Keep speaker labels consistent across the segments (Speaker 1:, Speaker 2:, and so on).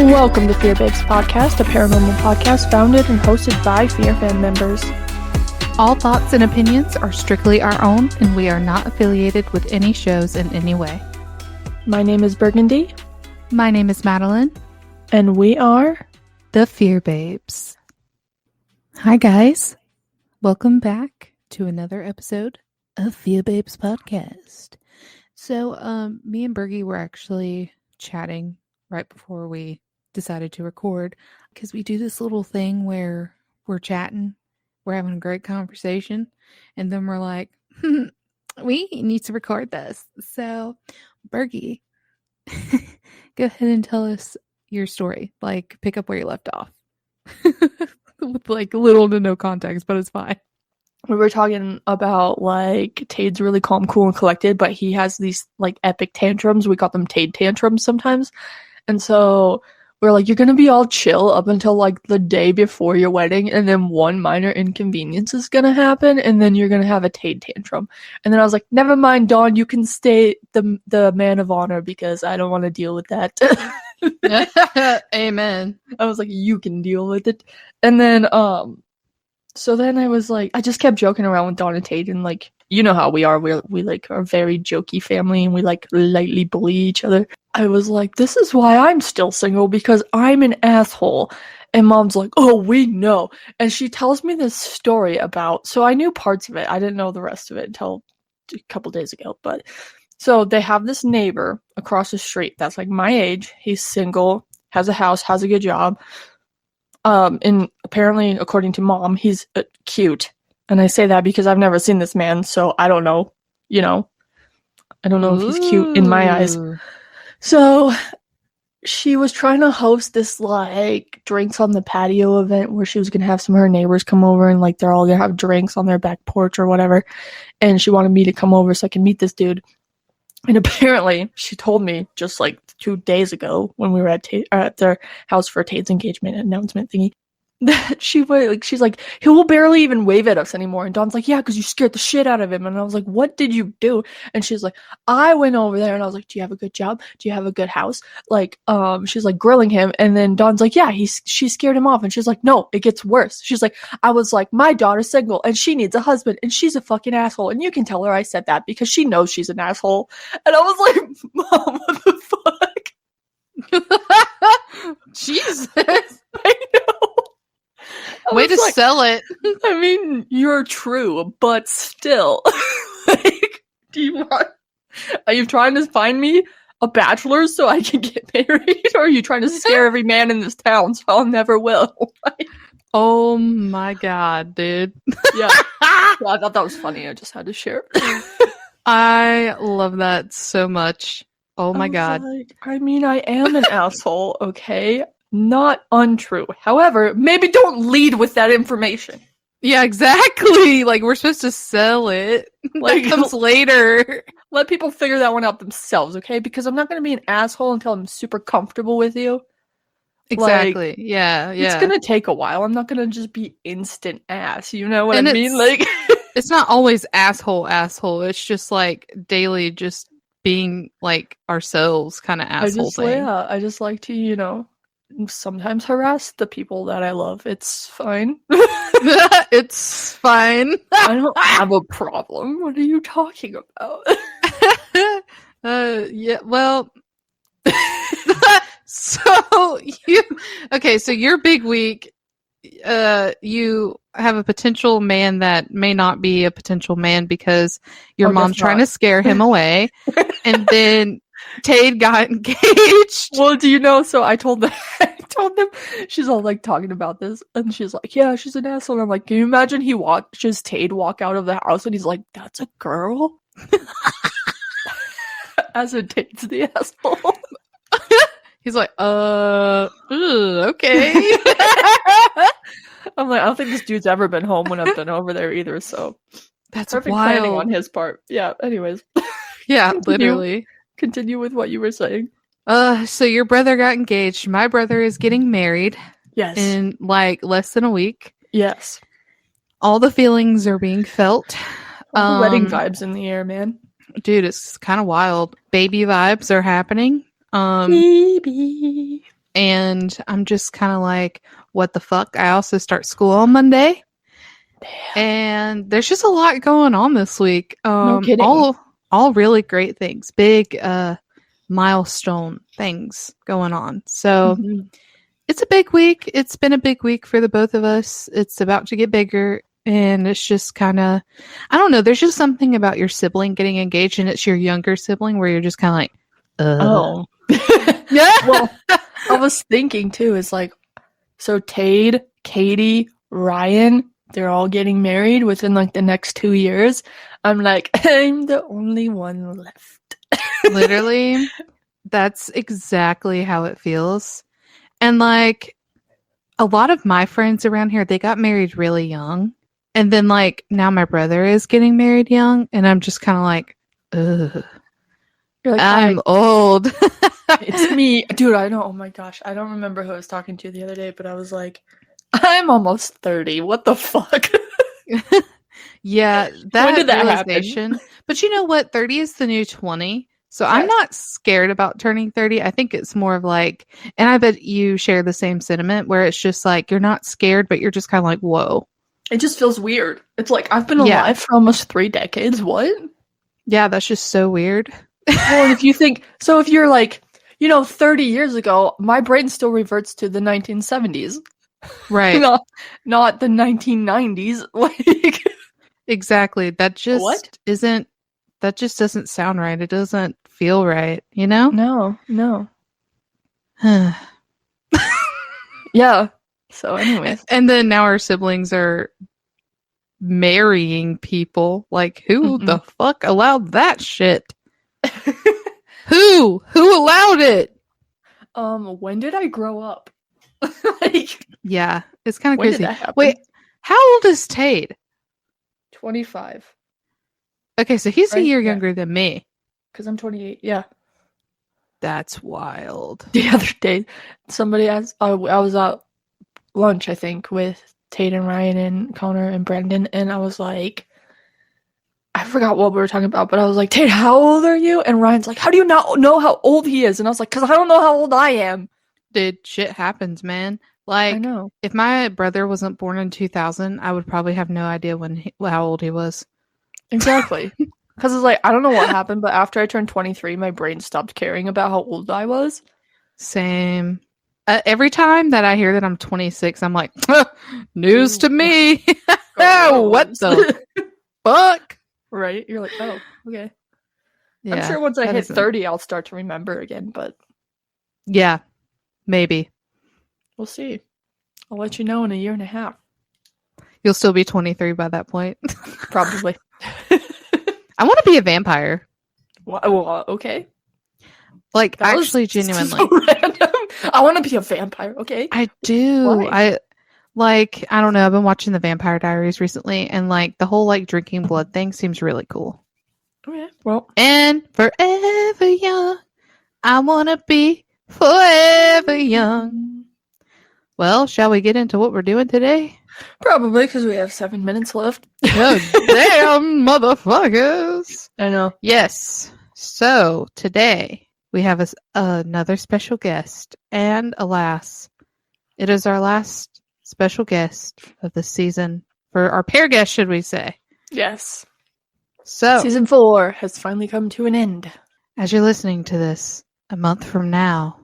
Speaker 1: Welcome to Fear Babes Podcast, a paranormal podcast founded and hosted by Fear fan members.
Speaker 2: All thoughts and opinions are strictly our own, and we are not affiliated with any shows in any way.
Speaker 1: My name is Burgundy.
Speaker 2: My name is Madeline.
Speaker 1: And we are
Speaker 2: the Fear Babes. Hi guys. Welcome back to another episode of Fear Babes Podcast. So, me and Bergie were actually chatting right before we decided to record, because we do this little thing where we're chatting, we're having a great conversation, and then we're like, we need to record this. So, Bergie, go ahead and tell us your story. Like, pick up where you left off. With like little to no context, but it's fine.
Speaker 1: We were talking about like Tade's really calm, cool, and collected, but he has these like epic tantrums. We call them Tade tantrums sometimes. And so we're like, you're going to be all chill up until like the day before your wedding, and then one minor inconvenience is going to happen, and then you're going to have a Tade tantrum. And then I was like, never mind, Dawn, you can stay the man of honor because I don't want to deal with that.
Speaker 2: Amen.
Speaker 1: I was like, you can deal with it. And then, so then I was like, I just kept joking around with Dawn and Tade, and like, you know how we are. We like are a very jokey family, and we like lightly bully each other. I was like, this is why I'm still single, because I'm an asshole. And Mom's like, oh, we know. And she tells me this story about, so I knew parts of it. I didn't know the rest of it until a couple days ago. But so they have this neighbor across the street that's like my age. He's single, has a house, has a good job. And apparently, according to Mom, he's cute. And I say that because I've never seen this man, so I don't know. You know, I don't know if he's cute in my eyes. So she was trying to host this like drinks on the patio event where she was going to have some of her neighbors come over, and like they're all going to have drinks on their back porch or whatever. And she wanted me to come over so I can meet this dude. And apparently she told me just like 2 days ago when we were at their house for Tate's engagement announcement thingy, that she's like, he will barely even wave at us anymore. And Dawn's like, yeah, because you scared the shit out of him. And I was like, what did you do? And she's like, I went over there and I was like, do you have a good job? Do you have a good house? Like, she's like grilling him. And then Dawn's like, yeah, she scared him off. And she's like, no, it gets worse. She's like, I was like, my daughter's single and she needs a husband and she's a fucking asshole. And you can tell her I said that because she knows she's an asshole. And I was like, Mom, what the fuck?
Speaker 2: Jesus.
Speaker 1: I know.
Speaker 2: Way to sell it.
Speaker 1: I mean, you're true, but still. Like, are you trying to find me a bachelor so I can get married? Or are you trying to scare every man in this town so I'll never will?
Speaker 2: Oh my God, dude.
Speaker 1: Yeah. Well, I thought that was funny. I just had to share it.
Speaker 2: I love that so much. Oh my God.
Speaker 1: Like, I mean, I am an asshole, okay? Not untrue. However, maybe don't lead with that information.
Speaker 2: Yeah, exactly. Like, we're supposed to sell it. Like, that comes later.
Speaker 1: Let people figure that one out themselves, okay? Because I'm not going to be an asshole until I'm super comfortable with you.
Speaker 2: Exactly.
Speaker 1: Like,
Speaker 2: yeah.
Speaker 1: It's going to take a while. I'm not going to just be instant ass. You know what I mean? Like,
Speaker 2: it's not always asshole. It's just like daily, just being like ourselves kind of asshole thing.
Speaker 1: Yeah, I just like to, you know, sometimes harass the people that I love. It's fine.
Speaker 2: It's fine.
Speaker 1: I don't have a problem. What are you talking about?
Speaker 2: Yeah, well, so your big week, you have a potential man that may not be a potential man because your mom's trying to scare him away. And then Tade got engaged.
Speaker 1: Well, do you know? So I told them, she's all like talking about this, and she's like, yeah, she's an asshole. And I'm like, can you imagine he watches Tade walk out of the house and he's like, that's a girl? As in Tade's the asshole.
Speaker 2: He's like, okay.
Speaker 1: I'm like, I don't think this dude's ever been home when I've been over there either, so
Speaker 2: that's
Speaker 1: perfect
Speaker 2: wild.
Speaker 1: planning on his part. Yeah, anyways.
Speaker 2: Yeah, literally.
Speaker 1: Continue with what you were saying.
Speaker 2: So your brother got engaged. My brother is getting married.
Speaker 1: Yes.
Speaker 2: In like less than a week.
Speaker 1: Yes.
Speaker 2: All the feelings are being felt.
Speaker 1: All the wedding vibes in the air, man.
Speaker 2: Dude, it's kind of wild. Baby vibes are happening.
Speaker 1: Baby.
Speaker 2: and I'm just kind of like, what the fuck? I also start school on Monday.
Speaker 1: Damn.
Speaker 2: And there's just a lot going on this week.
Speaker 1: No kidding.
Speaker 2: All really great things, big milestone things going on. So
Speaker 1: Mhm.
Speaker 2: it's a big week. It's been a big week for the both of us. It's about to get bigger, and it's just kind of, I don't know. There's just something about your sibling getting engaged, and it's your younger sibling where you're just kind of like,
Speaker 1: Oh.
Speaker 2: yeah.
Speaker 1: Well, I was thinking too, is like, so Tade, Katie, Ryan, they're all getting married within like the next 2 years. I'm like, I'm the only one left.
Speaker 2: Literally, that's exactly how it feels. And like a lot of my friends around here, they got married really young. And then like now my brother is getting married young, and I'm just kind of like, ugh.
Speaker 1: You're like,
Speaker 2: I'm
Speaker 1: hi,
Speaker 2: old.
Speaker 1: it's me. Dude, I know. Oh my gosh. I don't remember who I was talking to the other day, but I was like, I'm almost 30. What the fuck?
Speaker 2: Yeah,
Speaker 1: When
Speaker 2: that
Speaker 1: did that
Speaker 2: realization. But you know what? 30 is the new 20. So I'm
Speaker 1: Yes.
Speaker 2: not scared about turning 30. I think it's more of like, and I bet you share the same sentiment where it's just like, you're not scared, but you're just kind of like, whoa.
Speaker 1: It just feels weird. It's like, I've been
Speaker 2: Yeah.
Speaker 1: alive for almost 3 decades. What?
Speaker 2: Yeah, that's just so weird.
Speaker 1: Well, and if you think, so if you're like, 30 years ago, my brain still reverts to the 1970s.
Speaker 2: Right.
Speaker 1: Not the 1990s. Like,
Speaker 2: Exactly. That just
Speaker 1: what?
Speaker 2: isn't, that just doesn't sound right. It doesn't feel right, you know?
Speaker 1: No. Yeah. So, anyways.
Speaker 2: And then now our siblings are marrying people. Like, who the fuck allowed that shit? Who allowed it?
Speaker 1: When did I grow up? Like,
Speaker 2: Yeah, it's kind of
Speaker 1: when
Speaker 2: crazy.
Speaker 1: did that happen?
Speaker 2: Wait, how old is Tade?
Speaker 1: 25.
Speaker 2: Okay, so he's a
Speaker 1: Right?
Speaker 2: year
Speaker 1: Yeah.
Speaker 2: younger than me.
Speaker 1: Because I'm 28. Yeah.
Speaker 2: That's wild.
Speaker 1: The other day, somebody asked, I was at lunch, I think, with Tate and Ryan and Connor and Brandon, and I was like, I forgot what we were talking about, but I was like, Tate, how old are you? And Ryan's like, how do you not know how old he is? And I was like, because I don't know how old I am.
Speaker 2: Dude, shit happens, man.
Speaker 1: I
Speaker 2: Like,
Speaker 1: know.
Speaker 2: if my brother wasn't born in 2000, I would probably have no idea how old he was.
Speaker 1: Exactly. Because it's like, I don't know what happened, but after I turned 23, my brain stopped caring about how old I was.
Speaker 2: Same. Every time that I hear that I'm 26, I'm like, news to me. Oh, what the fuck?
Speaker 1: Right? You're like, oh, okay.
Speaker 2: Yeah,
Speaker 1: I'm sure once I
Speaker 2: that
Speaker 1: hit
Speaker 2: isn't-
Speaker 1: 30, I'll start to remember again, but
Speaker 2: Yeah, maybe.
Speaker 1: we'll see. I'll let you know in a year and a half.
Speaker 2: You'll still be 23 by that point.
Speaker 1: Probably.
Speaker 2: I want to be a vampire.
Speaker 1: Well, okay.
Speaker 2: Like,
Speaker 1: That was
Speaker 2: actually, genuinely.
Speaker 1: so random. I want to be a vampire, okay?
Speaker 2: I do.
Speaker 1: Why?
Speaker 2: I don't know. I've been watching the Vampire Diaries recently, and like the whole like drinking blood thing seems really cool.
Speaker 1: Okay, well.
Speaker 2: And forever young, I want to be forever young. Well, shall we get into what we're doing today?
Speaker 1: Probably, because we have 7 minutes left.
Speaker 2: Oh, damn, motherfuckers.
Speaker 1: I know.
Speaker 2: Yes. So, today we have another special guest. And alas, it is our last special guest of the season. For our pair guest, should we say.
Speaker 1: Yes.
Speaker 2: So,
Speaker 1: Season 4 has finally come to an end.
Speaker 2: as you're listening to this, a month from now.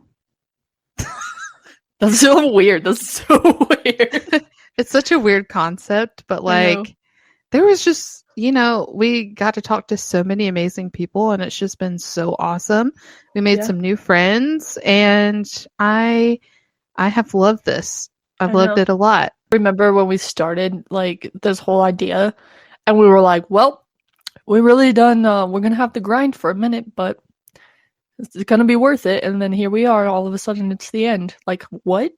Speaker 1: That's so weird. That's so weird.
Speaker 2: It's such a weird concept, but like, there was just, we got to talk to so many amazing people, and it's just been so awesome. We made some new friends, and I have loved this. I've loved it a lot.
Speaker 1: Remember when we started like this whole idea, and we were like, well, we really done, we're going to have to grind for a minute, but it's going to be worth it. And then here we are, all of a sudden it's the end. Like, what?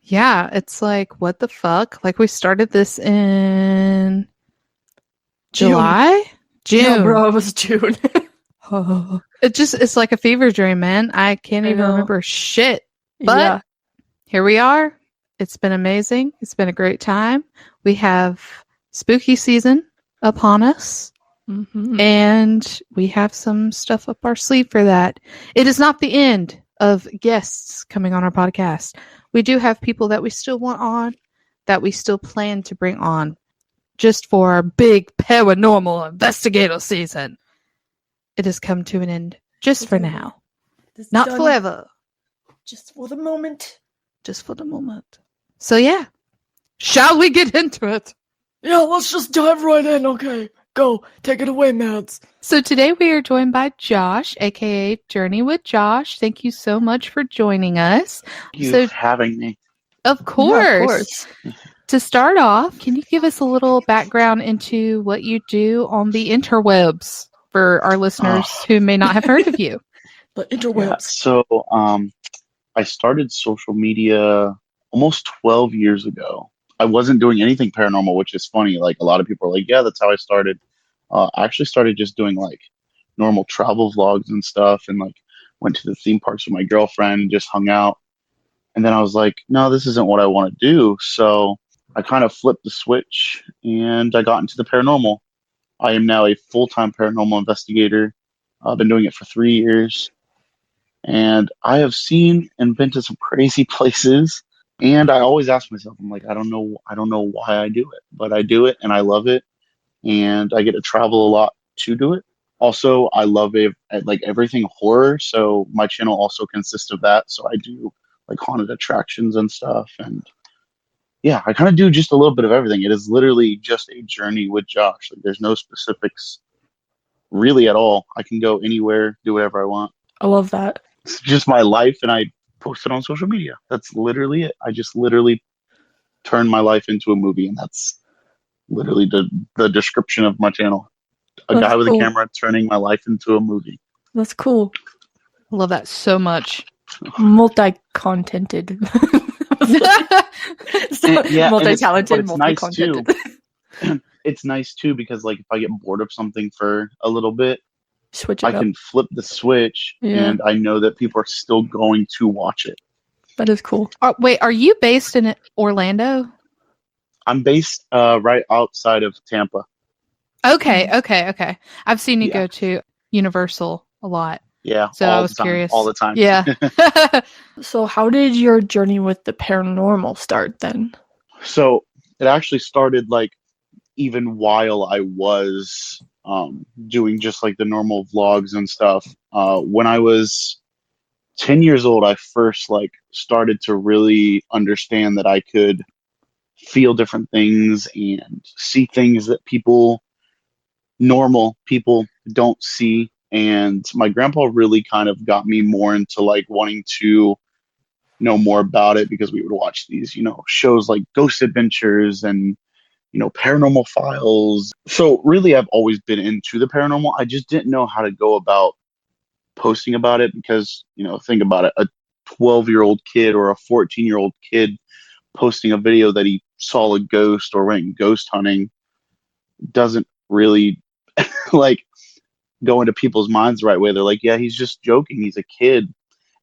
Speaker 2: Yeah, it's like, what the fuck? Like, we started this in July? June.
Speaker 1: No, bro, it was June.
Speaker 2: It's like a fever dream, man. I can't even remember shit. But here we are. It's been amazing. It's been a great time. We have spooky season upon us. Mm-hmm. And we have some stuff up our sleeve for that. It is not the end of guests coming on our podcast. We do have people that we still want on, that we still plan to bring on just for our big paranormal investigator season. It has come to an end just for now. Not forever.
Speaker 1: Just for the moment.
Speaker 2: Just for the moment. So yeah. Shall we get into it?
Speaker 1: Yeah, let's just dive right in. Okay, go. Take it away, Mads.
Speaker 2: So today we are joined by Josh, aka Journey with Josh. Thank you so much for joining us.
Speaker 3: Thank you for having me.
Speaker 2: Of course.
Speaker 1: Yeah, of course.
Speaker 2: To start off, can you give us a little background into what you do on the interwebs for our listeners who may not have heard of you?
Speaker 1: The interwebs.
Speaker 3: Yeah, so I started social media almost 12 years ago. I wasn't doing anything paranormal, which is funny. Like, a lot of people are like, yeah, that's how I started. I actually started just doing like normal travel vlogs and stuff, and like went to the theme parks with my girlfriend and just hung out. And then I was like, no, this isn't what I want to do. So I kind of flipped the switch and I got into the paranormal. I am now a full-time paranormal investigator. I've been doing it for 3 years. And I have seen and been to some crazy places. And I always ask myself, I'm like, I don't know why I do it, but I do it and I love it. And I get to travel a lot to do it. Also, I love like everything horror. So my channel also consists of that. So I do like haunted attractions and stuff. And yeah, I kind of do just a little bit of everything. It is literally just a journey with Josh. Like, there's no specifics really at all. I can go anywhere, do whatever I want.
Speaker 1: I love that.
Speaker 3: It's just my life, and I post it on social media. That's literally it. I just literally turn my life into a movie, and that's literally the description of my channel. A guy with a camera turning my life into a movie.
Speaker 1: That's cool.
Speaker 2: I love that so much.
Speaker 1: Multi-contented.
Speaker 3: Yeah,
Speaker 1: multi-talented,
Speaker 3: multi-contented. It's nice too because, like, if I get bored of something for a little bit,
Speaker 1: switch it up.
Speaker 3: can flip the switch, and I know that people are still going to watch it.
Speaker 1: That is cool.
Speaker 2: Wait, are you based in Orlando?
Speaker 3: I'm based right outside of Tampa.
Speaker 2: Okay. I've seen you go to Universal a lot.
Speaker 3: Yeah,
Speaker 2: so I was curious.
Speaker 3: All the time.
Speaker 2: Yeah.
Speaker 1: So how did your journey with the paranormal start then?
Speaker 3: So it actually started like even while I was doing just like the normal vlogs and stuff. When I was 10 years old, I first like started to really understand that I could feel different things and see things that normal people don't see. And my grandpa really kind of got me more into like wanting to know more about it, because we would watch these, shows like Ghost Adventures and, Paranormal Files. So really, I've always been into the paranormal. I just didn't know how to go about posting about it because, think about it, a 12-year-old kid or a 14-year-old kid posting a video that he saw a ghost or went ghost hunting doesn't really like go into people's minds the right way. They're like, yeah, he's just joking. He's a kid.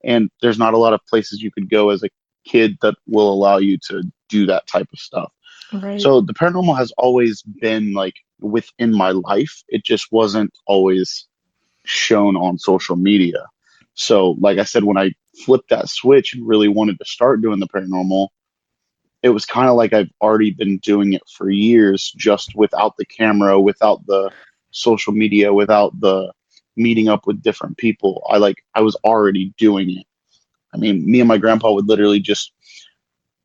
Speaker 3: And there's not a lot of places you could go as a kid that will allow you to do that type of stuff.
Speaker 1: Right.
Speaker 3: So the paranormal has always been like within my life. It just wasn't always shown on social media. So like I said, when I flipped that switch and really wanted to start doing the paranormal, it was kind of like I've already been doing it for years, just without the camera, without the social media, without the meeting up with different people. I was already doing it. I mean, me and my grandpa would literally just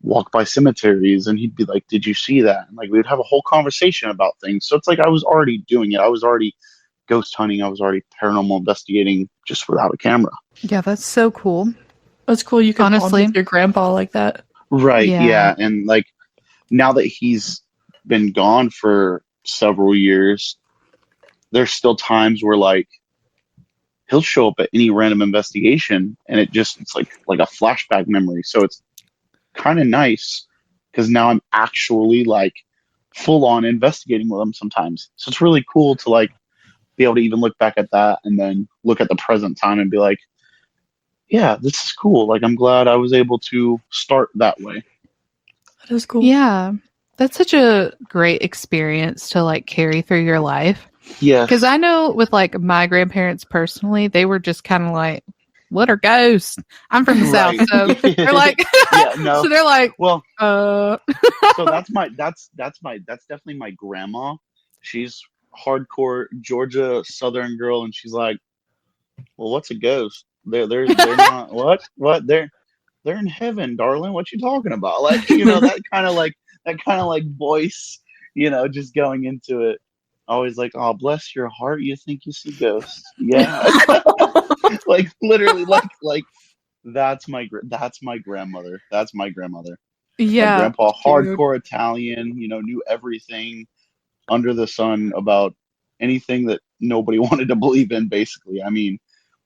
Speaker 3: walk by cemeteries and he'd be like, did you see that? And like, we would have a whole conversation about things. So it's like I was already doing it. I was already ghost hunting. I was already paranormal investigating just without a camera.
Speaker 2: Yeah, that's so cool.
Speaker 1: That's cool. You can
Speaker 2: honestly
Speaker 1: bond with your grandpa like that.
Speaker 3: Right. Yeah. And like, now that he's been gone for several years, there's still times where like he'll show up at any random investigation and it's like a flashback memory. So it's kind of nice because now I'm actually like full on investigating with him sometimes. So it's really cool to like be able to even look back at that and then look at the present time and be like, yeah, this is cool. Like, I'm glad I was able to start that way.
Speaker 1: That is cool.
Speaker 2: Yeah. That's such a great experience to like carry through your life.
Speaker 3: Yeah.
Speaker 2: Because I know with like my grandparents personally, they were just kind of like, what are ghosts? I'm from the South,
Speaker 3: Right.
Speaker 2: so they're like,
Speaker 3: Yeah, no.
Speaker 2: so they're like,
Speaker 3: Well,
Speaker 2: uh,
Speaker 3: so that's definitely my grandma. She's hardcore Georgia Southern girl, and she's like, well, what's a ghost? They're not what they're in heaven, darling. What you talking about? Like, that kind of like voice, just going into it. Always like, oh, bless your heart, you think you see ghosts? Yeah. Like literally, like that's my grandmother. That's my grandmother. My
Speaker 2: yeah,
Speaker 3: grandpa,
Speaker 1: Cute.
Speaker 3: hardcore Italian, knew everything under the sun about anything that nobody wanted to believe in, basically. I mean,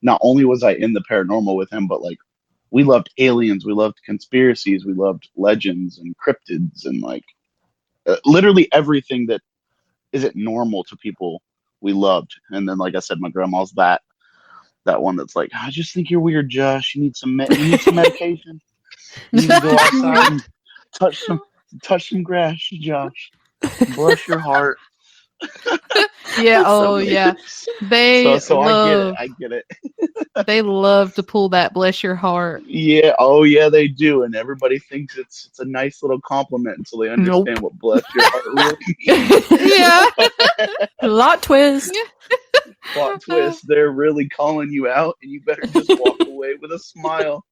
Speaker 3: not only was I in the paranormal with him, but like we loved aliens, we loved conspiracies, we loved legends and cryptids and like literally everything that isn't normal to people we loved. And then like I said, my grandma's that one that's like, I just think you're weird, Josh. You need some medication. You need to go outside and touch some touch some grass, Josh. Bless your heart.
Speaker 2: yeah,
Speaker 1: So
Speaker 2: oh
Speaker 1: funny.
Speaker 2: yeah. They
Speaker 3: So I get it.
Speaker 2: love
Speaker 3: I get it.
Speaker 2: they love to pull that bless your heart.
Speaker 3: Yeah, oh yeah, they do, and everybody thinks it's a nice little compliment until they
Speaker 1: Nope.
Speaker 3: understand what bless your heart really means.
Speaker 2: Yeah.
Speaker 1: Plot twist.
Speaker 3: Plot twist, they're really calling you out, and you better just walk away with a smile.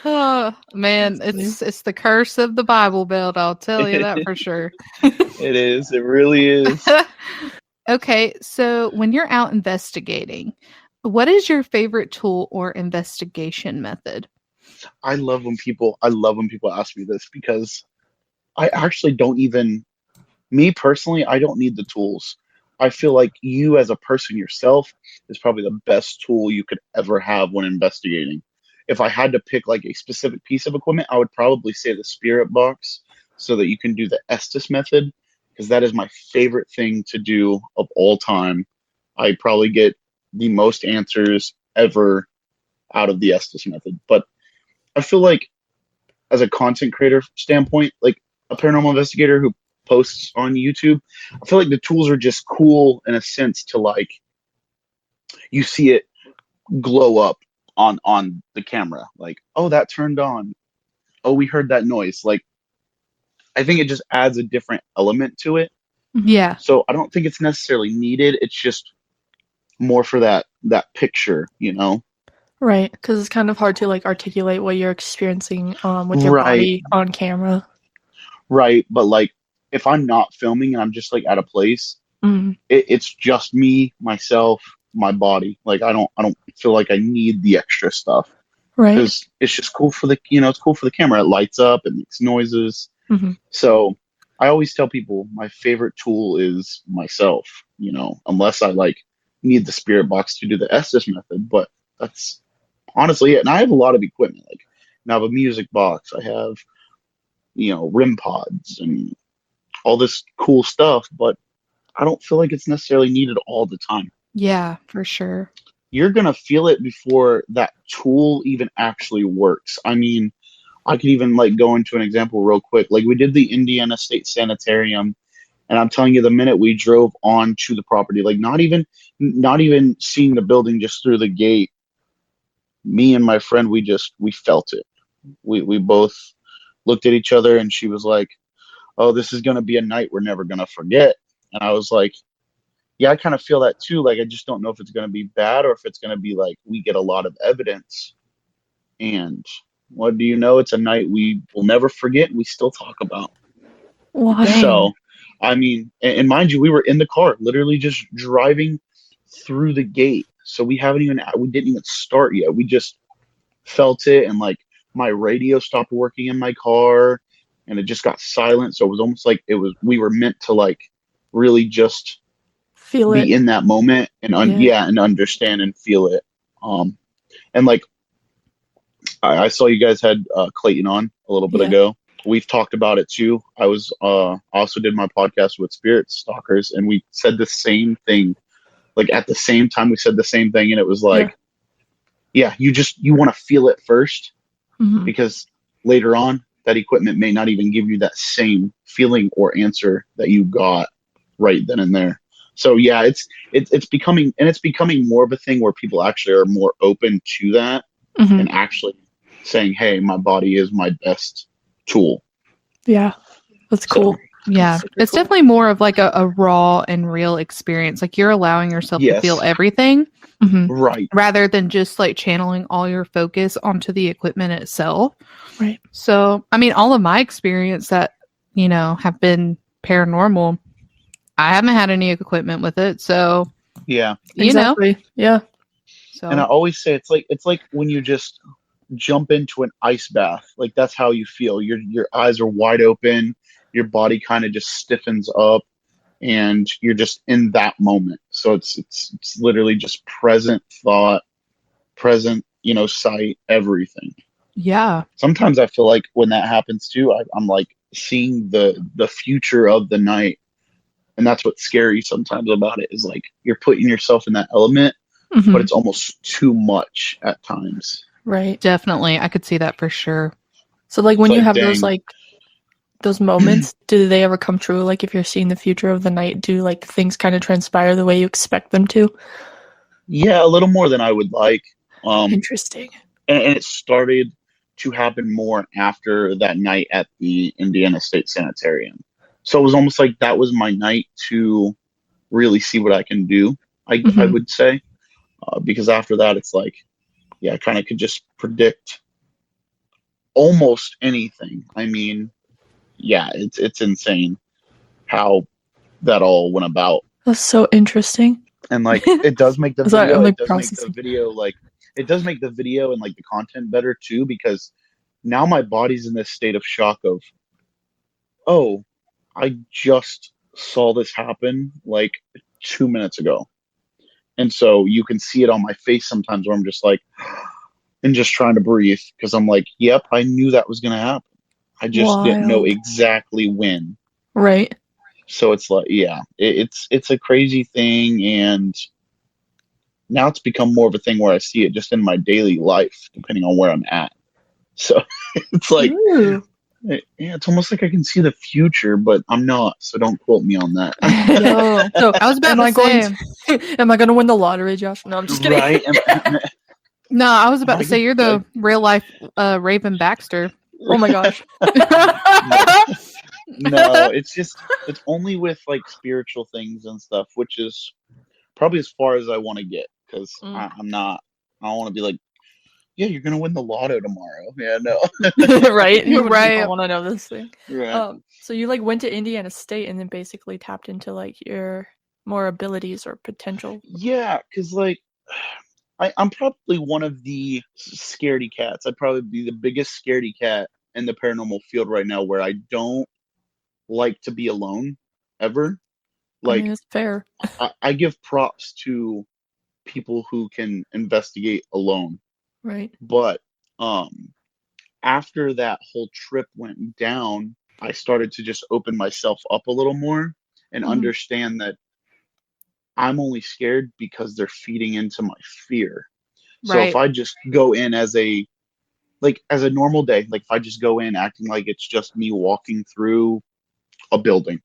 Speaker 2: Oh man, it's the curse of the Bible Belt, I'll tell you that for sure.
Speaker 3: It is. It really is.
Speaker 2: Okay, so when you're out investigating, what is your favorite tool or investigation method?
Speaker 3: I love when people ask me this because I actually don't even me personally, I don't need the tools. I feel like you as a person yourself is probably the best tool you could ever have when investigating. If I had to pick like a specific piece of equipment, I would probably say the spirit box so that you can do the Estes method because that is my favorite thing to do of all time. I probably get the most answers ever out of the Estes method. But I feel like as a content creator standpoint, like a paranormal investigator who posts on YouTube, I feel like the tools are just cool in a sense to like you see it glow up on the camera. Like, oh, that turned on. Oh, we heard that noise. Like, I think it just adds a different element to it.
Speaker 2: Yeah.
Speaker 3: So I don't think it's necessarily needed. It's just more for that picture, you know?
Speaker 1: Right, because it's kind of hard to like articulate what you're experiencing with your
Speaker 3: Right,
Speaker 1: body on camera.
Speaker 3: right. But like if I'm not filming and I'm just like at a place,
Speaker 1: Mm,
Speaker 3: it's just me, myself, my body. Like I don't feel like I need the extra stuff
Speaker 1: right.
Speaker 3: because it's just cool for it's cool for the camera. It lights up, it makes noises.
Speaker 1: Hmm.
Speaker 3: So I always tell people my favorite tool is myself, unless I like need the spirit box to do the Estes method, but that's honestly it. And I have a lot of equipment. Like I have a music box, I have, RIM pods and all this cool stuff, but I don't feel like it's necessarily needed all the time.
Speaker 2: Yeah, for sure.
Speaker 3: You're going to feel it before that tool even actually works. I mean, I could even like go into an example real quick. Like we did the Indiana State Sanitarium, and I'm telling you, the minute we drove onto the property, like not even seeing the building just through the gate, me and my friend, we felt it. We both looked at each other, and she was like, "Oh, this is gonna be a night we're never gonna forget." And I was like, yeah, I kind of feel that too. Like, I just don't know if it's going to be bad or if it's going to be like we get a lot of evidence. And what do you know? It's a night we will never forget. And we still talk about.
Speaker 1: Wow.
Speaker 3: So, I mean, and mind you, we were in the car, literally just driving through the gate. So we didn't even start yet. We just felt it. And like my radio stopped working in my car and it just got silent. So it was almost like we were meant to like really just
Speaker 1: Feel it.
Speaker 3: be in that moment and
Speaker 1: Yeah.
Speaker 3: and understand and feel it. And like I saw you guys had Clayton on a little bit
Speaker 1: Yeah.
Speaker 3: ago. We've talked about it too. I also did my podcast with Spirit Stalkers, and we said the same thing. Like at the same time, we said the same thing, and it was like, yeah, you want to feel it first
Speaker 1: Hmm.
Speaker 3: because later on that equipment may not even give you that same feeling or answer that you got right then and there. So yeah, it's becoming more of a thing where people actually are more open to that
Speaker 1: Hmm.
Speaker 3: and actually saying, "Hey, my body is my best tool."
Speaker 1: Yeah, that's
Speaker 3: So
Speaker 1: cool.
Speaker 2: Yeah.
Speaker 1: Super
Speaker 2: It's
Speaker 1: cool.
Speaker 2: definitely more of like a raw and real experience. Like you're allowing yourself to feel
Speaker 3: yes,
Speaker 2: everything
Speaker 1: Hmm.
Speaker 3: right,
Speaker 2: rather than just like channeling all your focus onto the equipment itself.
Speaker 1: Right.
Speaker 2: So, I mean, all of my experience that, have been paranormal, I haven't had any equipment with it. So,
Speaker 3: yeah.
Speaker 1: Exactly. Yeah.
Speaker 3: And I
Speaker 2: so
Speaker 3: always say it's like when you just jump into an ice bath. Like that's how you feel. Your eyes are wide open, your body kind of just stiffens up, and you're just in that moment. So it's literally just present thought, present, sight, everything.
Speaker 2: yeah.
Speaker 3: Sometimes I feel like when that happens too, I'm like seeing the future of the night, and that's what's scary sometimes about it is like you're putting yourself in that element, but
Speaker 1: Hmm.
Speaker 3: it's almost too much at times.
Speaker 1: Right.
Speaker 2: Definitely. I could see that for sure.
Speaker 1: So like
Speaker 3: It's
Speaker 1: when you
Speaker 3: like,
Speaker 1: have those
Speaker 3: dang,
Speaker 1: like those moments, do they ever come true? Like if you're seeing the future of the night, do like things kind of transpire the way you expect them to?
Speaker 3: yeah, a little more than I would like. Um,
Speaker 1: Interesting.
Speaker 3: and it started to happen more after that night at the Indiana State Sanitarium. So it was almost like that was my night to really see what I can do. I
Speaker 1: Hmm.
Speaker 3: would say because after that, it's like, yeah, I kind of could just predict almost anything. I mean, yeah, it's insane how that all went about.
Speaker 1: That's so interesting.
Speaker 3: And like it does make the
Speaker 1: Sorry,
Speaker 3: video,
Speaker 1: I'm
Speaker 3: it
Speaker 1: like
Speaker 3: does make the
Speaker 1: processing.
Speaker 3: video like it does make the video and like the content better too, because now my body's in this state of shock of, oh, I just saw this happen like 2 minutes ago. And so you can see it on my face sometimes where I'm just like, and just trying to breathe because I'm like, yep, I knew that was going to happen. I just didn't know
Speaker 1: Wild.
Speaker 3: exactly when.
Speaker 1: Right.
Speaker 3: So it's like, yeah, it's a crazy thing, and now it's become more of a thing where I see it just in my daily life, depending on where I'm at. So it's like,
Speaker 1: Ooh.
Speaker 3: yeah, it's almost like I can see the future, but I'm not. So don't quote me on that.
Speaker 2: Yo.
Speaker 1: So
Speaker 2: I was about
Speaker 1: am
Speaker 2: to
Speaker 1: I going
Speaker 2: say,
Speaker 1: to am I going to win the lottery, Josh? No, I'm just kidding.
Speaker 3: Right?
Speaker 2: no, I was
Speaker 3: Am
Speaker 2: about
Speaker 3: I
Speaker 2: to say
Speaker 3: gonna,
Speaker 2: you're the real life Raven Baxter.
Speaker 1: Oh my gosh.
Speaker 3: no, no, it's only with like spiritual things and stuff, which is probably as far as I want to get because
Speaker 1: Mm.
Speaker 3: I'm not. I don't want to be like, yeah, you're gonna win the lotto tomorrow. Yeah, no.
Speaker 1: Right? You would
Speaker 2: Right.
Speaker 1: not want to know this thing.
Speaker 3: Right.
Speaker 1: So you like went to Indiana State and then basically tapped into like your more abilities or potential.
Speaker 3: Yeah, because like I'm probably one of the scaredy cats. I'd probably be the biggest scaredy cat in the paranormal field right now, where I don't like to be alone ever.
Speaker 1: I mean,
Speaker 3: Like
Speaker 1: it's fair.
Speaker 3: I give props to people who can investigate alone,
Speaker 1: Right.
Speaker 3: but um after that whole trip went down, I started to just open myself up a little more and
Speaker 1: Hmm.
Speaker 3: understand that I'm only scared because they're feeding into my fear. So if
Speaker 2: Right.
Speaker 3: I just go in as a normal day, like if I just go in acting like it's just me walking through a building,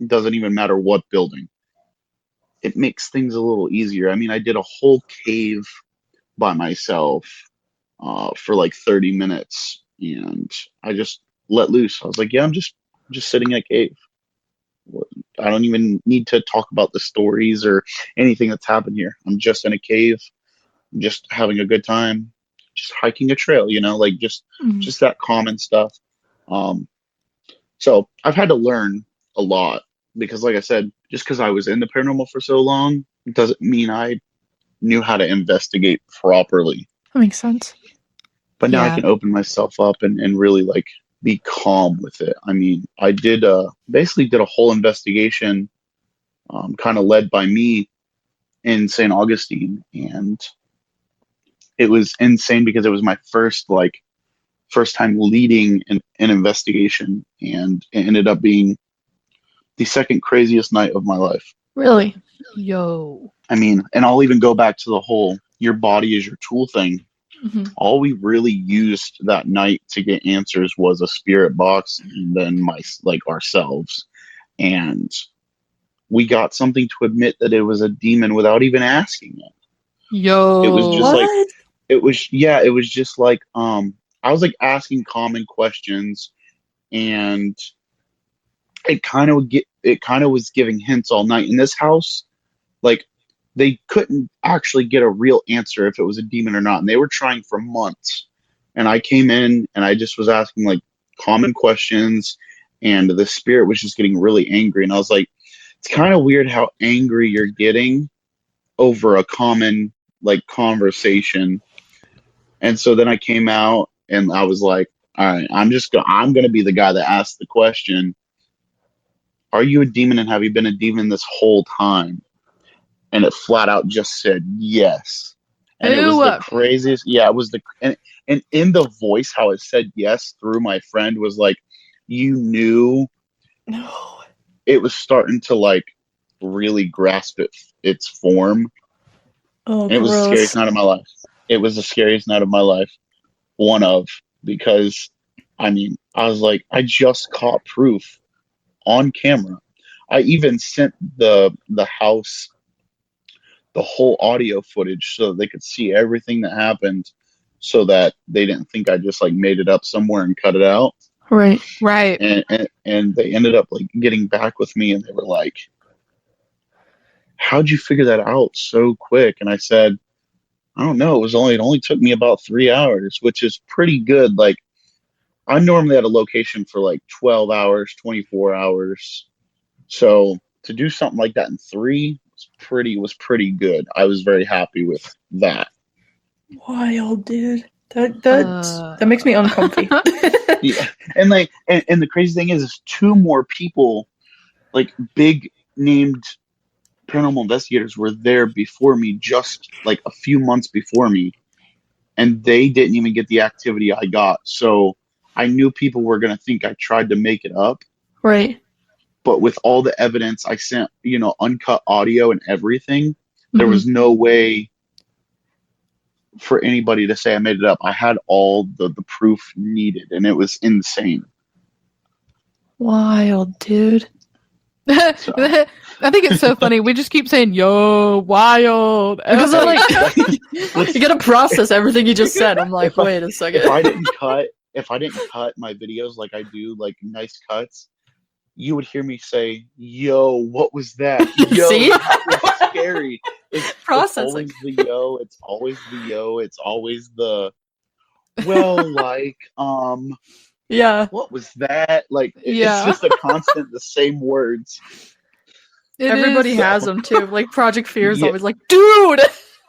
Speaker 3: it doesn't even matter what building, it makes things a little easier. I mean, I did a whole cave by myself for like 30 minutes, and I just let loose. I was like, yeah, I'm just sitting in a cave. I don't even need to talk about the stories or anything that's happened here. I'm just in a cave, just having a good time, just hiking a trail, like
Speaker 1: Hmm.
Speaker 3: just that common stuff. Um, so I've had to learn a lot because, like I said, just because I was in the paranormal for so long doesn't mean I knew how to investigate properly.
Speaker 1: That makes sense.
Speaker 3: But now I
Speaker 2: Yeah.
Speaker 3: can open myself up and really like be calm with it. I mean, I did basically did a whole investigation, kind of led by me in St. Augustine, and it was insane because it was my first time leading an investigation, and it ended up being the second craziest night of my life.
Speaker 1: Really.
Speaker 2: Yo.
Speaker 3: I mean, and I'll even go back to the whole your body is your tool thing.
Speaker 1: Hmm.
Speaker 3: All we really used that night to get answers was a spirit box and then my like ourselves. And we got something to admit that it was a demon without even asking it.
Speaker 2: Yo.
Speaker 3: It was just like,
Speaker 1: What?
Speaker 3: it was just like, I was like asking common questions, and it kind of was giving hints all night in this house. Like, they couldn't actually get a real answer if it was a demon or not, and they were trying for months. And I came in and I just was asking like common questions, and the spirit was just getting really angry. And I was like, it's kind of weird how angry you're getting over a common like conversation. And so then I came out and I was like, all right, I'm gonna be the guy that asks the question, are you a demon, and have you been a demon this whole time? And it flat out just said yes. And it was the craziest. Yeah, it was and in the voice, how it said yes through my friend was like, you knew
Speaker 1: No.
Speaker 3: it was starting to like really grasp its form.
Speaker 1: Oh,
Speaker 3: And it was the scariest
Speaker 1: gross.
Speaker 3: night of my life. It was the scariest night of my life. One of, because I mean, I was like, I just caught proof on camera. I even sent the house the whole audio footage so that they could see everything that happened, so that they didn't think I just like made it up somewhere and cut it out.
Speaker 1: Right.
Speaker 2: Right.
Speaker 3: And they ended up like getting back with me, and they were like, how'd you figure that out so quick? And I said, I don't know. It only took me about 3 hours, which is pretty good. Like, I'm normally at a location for like 12 hours, 24 hours. So to do something like that in 3 was pretty good. I was very happy with that.
Speaker 1: Wild, dude. That makes me uncomfy.
Speaker 3: Yeah. And like, and the crazy thing is 2 more people, like big named paranormal investigators, were there before me, just like a few months before me, and they didn't even get the activity I got. So I knew people were going to think I tried to make it up.
Speaker 1: Right.
Speaker 3: But with all the evidence I sent, uncut audio and everything, there was no way for anybody to say I made it up. I had all the proof needed, and it was insane.
Speaker 1: Wild, dude.
Speaker 3: So.
Speaker 2: I think it's so funny. We just keep saying, yo, wild.
Speaker 1: Because I'm like, you gotta process everything you just said. I'm like, wait a second.
Speaker 3: If I didn't cut my videos like I do, like nice cuts, you would hear me say, yo, what was that? Yo,
Speaker 1: See?
Speaker 3: that was scary. It's
Speaker 1: Processing.
Speaker 3: always the yo, it's always the yo, it's always the, well, like,
Speaker 1: Yeah.
Speaker 3: what was that? Like,
Speaker 2: Yeah.
Speaker 3: it's just a constant, the same words.
Speaker 1: Everybody has them too. Like Project Fear is
Speaker 3: Yeah.
Speaker 1: always like, dude.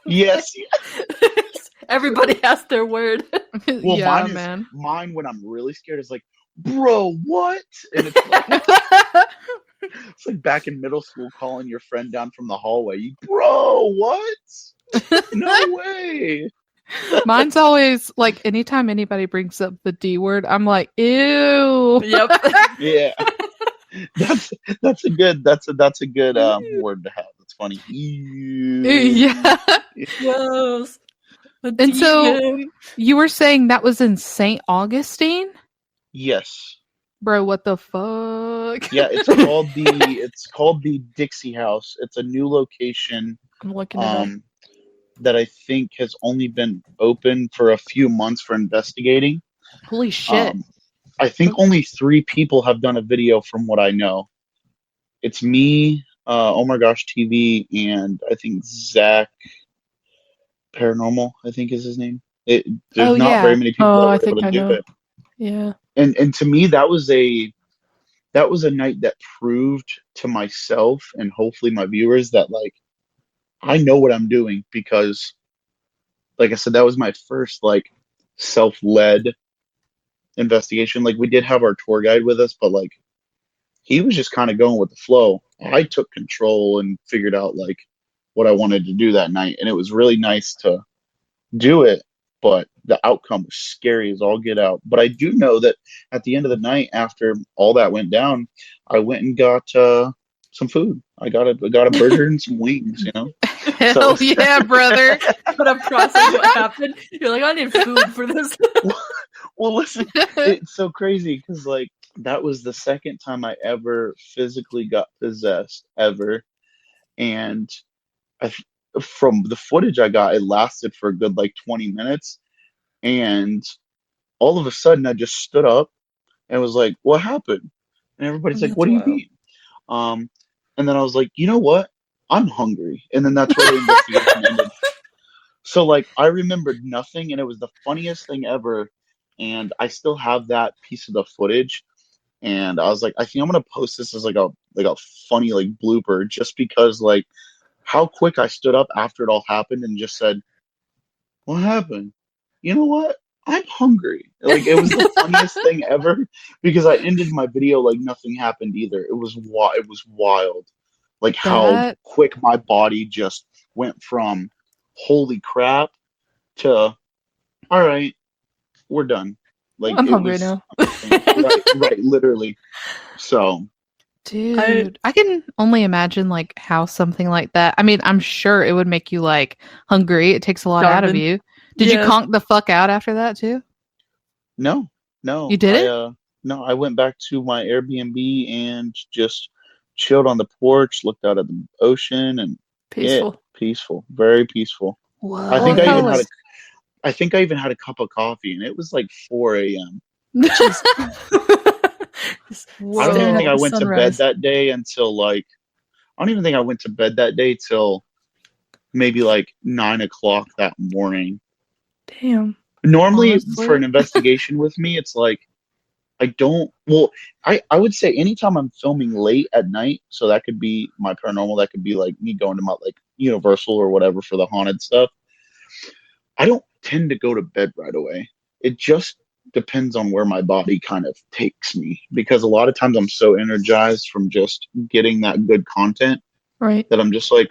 Speaker 3: Yes.
Speaker 1: Everybody has their word.
Speaker 3: Well,
Speaker 2: yeah, man.
Speaker 3: Mine when I'm really scared is like, bro, what? And it's like, it's like back in middle school calling your friend down from the hallway. Bro, what? No way.
Speaker 2: Mine's always like anytime anybody brings up the D word, I'm like, ew.
Speaker 1: Yep.
Speaker 3: Yeah. That's a good word to have. That's funny. Ew.
Speaker 2: Yeah.
Speaker 1: Yes.
Speaker 2: And so you were saying that was in St. Augustine?
Speaker 3: Yes.
Speaker 2: Bro, what the fuck?
Speaker 3: Yeah, it's called the Dixie House. It's a new location.
Speaker 1: I'm looking it up.
Speaker 3: That I think has only been open for a few months for investigating.
Speaker 2: Holy shit.
Speaker 3: I think only 3 people have done a video from what I know. It's me, Oh My Gosh TV, and I think Zach Paranormal, I think is his name. There's not very many people that were able to do it.
Speaker 1: Yeah.
Speaker 3: And to me, that was a night that proved to myself and hopefully my viewers that like I know what I'm doing, because like I said, that was my first like self-led investigation. Like, we did have our tour guide with us, but like he was just kind of going with the flow. I took control and figured out like what I wanted to do that night, and it was really nice to do it, but the outcome was scary as all get out. But I do know that at the end of the night, after all that went down, I went and got some food. I got a burger and some wings,
Speaker 2: Hell yeah, brother.
Speaker 1: But I'm processing what happened. You're like, I need food for this.
Speaker 3: Well, listen, it's so crazy because like That was the second time I ever physically got possessed ever. And I, from the footage I got, it lasted for a good like 20 minutes. And all of a sudden, I just stood up and was like, "What happened?" And everybody's like,
Speaker 1: That's
Speaker 3: "What do you
Speaker 1: wild.
Speaker 3: mean?" Um, and then I was like, "You know what? I'm hungry." And then that's where the investigation ended. So like, I remembered nothing, and it was the funniest thing ever. And I still have that piece of the footage. And I was like, I think I'm gonna post this as like a funny like blooper, just because like how quick I stood up after it all happened and just said, "What happened? You know what? I'm hungry." Like it was the funniest thing ever because I ended my video like nothing happened either. It was wild, like how
Speaker 2: That
Speaker 3: quick my body just went from "holy crap" to "all right, we're done." Like
Speaker 1: I'm
Speaker 3: it
Speaker 1: hungry
Speaker 3: was
Speaker 1: now.
Speaker 3: insane. Right, right, literally. So
Speaker 1: I
Speaker 2: dude, I can only imagine like how something like that. I mean, I'm sure it would make you like hungry. It takes a lot out of
Speaker 1: starving.
Speaker 2: you. Did you
Speaker 1: Yeah.
Speaker 2: conk the fuck out after that too?
Speaker 3: no,
Speaker 2: You
Speaker 3: no,
Speaker 2: didn't?
Speaker 3: no, I went back to my Airbnb and just chilled on the porch, looked out at the ocean, and yeah,
Speaker 1: Peaceful.
Speaker 3: peaceful, very peaceful. I
Speaker 1: I
Speaker 3: think
Speaker 1: love
Speaker 3: I
Speaker 1: how
Speaker 3: even
Speaker 2: What?
Speaker 3: had a,
Speaker 1: like
Speaker 3: I think I even had a cup of coffee, and it was like 4 a.m.
Speaker 1: just just
Speaker 3: I don't even
Speaker 1: staring
Speaker 3: think
Speaker 1: at
Speaker 2: Whoa.
Speaker 3: I
Speaker 1: the
Speaker 3: went to bed
Speaker 1: sunrise.
Speaker 3: that day until like, I don't even think I went to bed that day till maybe like 9 o'clock that morning.
Speaker 1: Damn.
Speaker 3: Normally, for an
Speaker 2: Honestly.
Speaker 3: investigation with me, it's like I don't, well, I would say anytime I'm filming late at night, so that could be my paranormal, that could be like me going to my like Universal or whatever for the haunted stuff. I don't tend to go to bed right away. It just depends on where my body kind of takes me because a lot of times I'm so energized from just getting that good content
Speaker 1: Right.
Speaker 3: that I'm just like,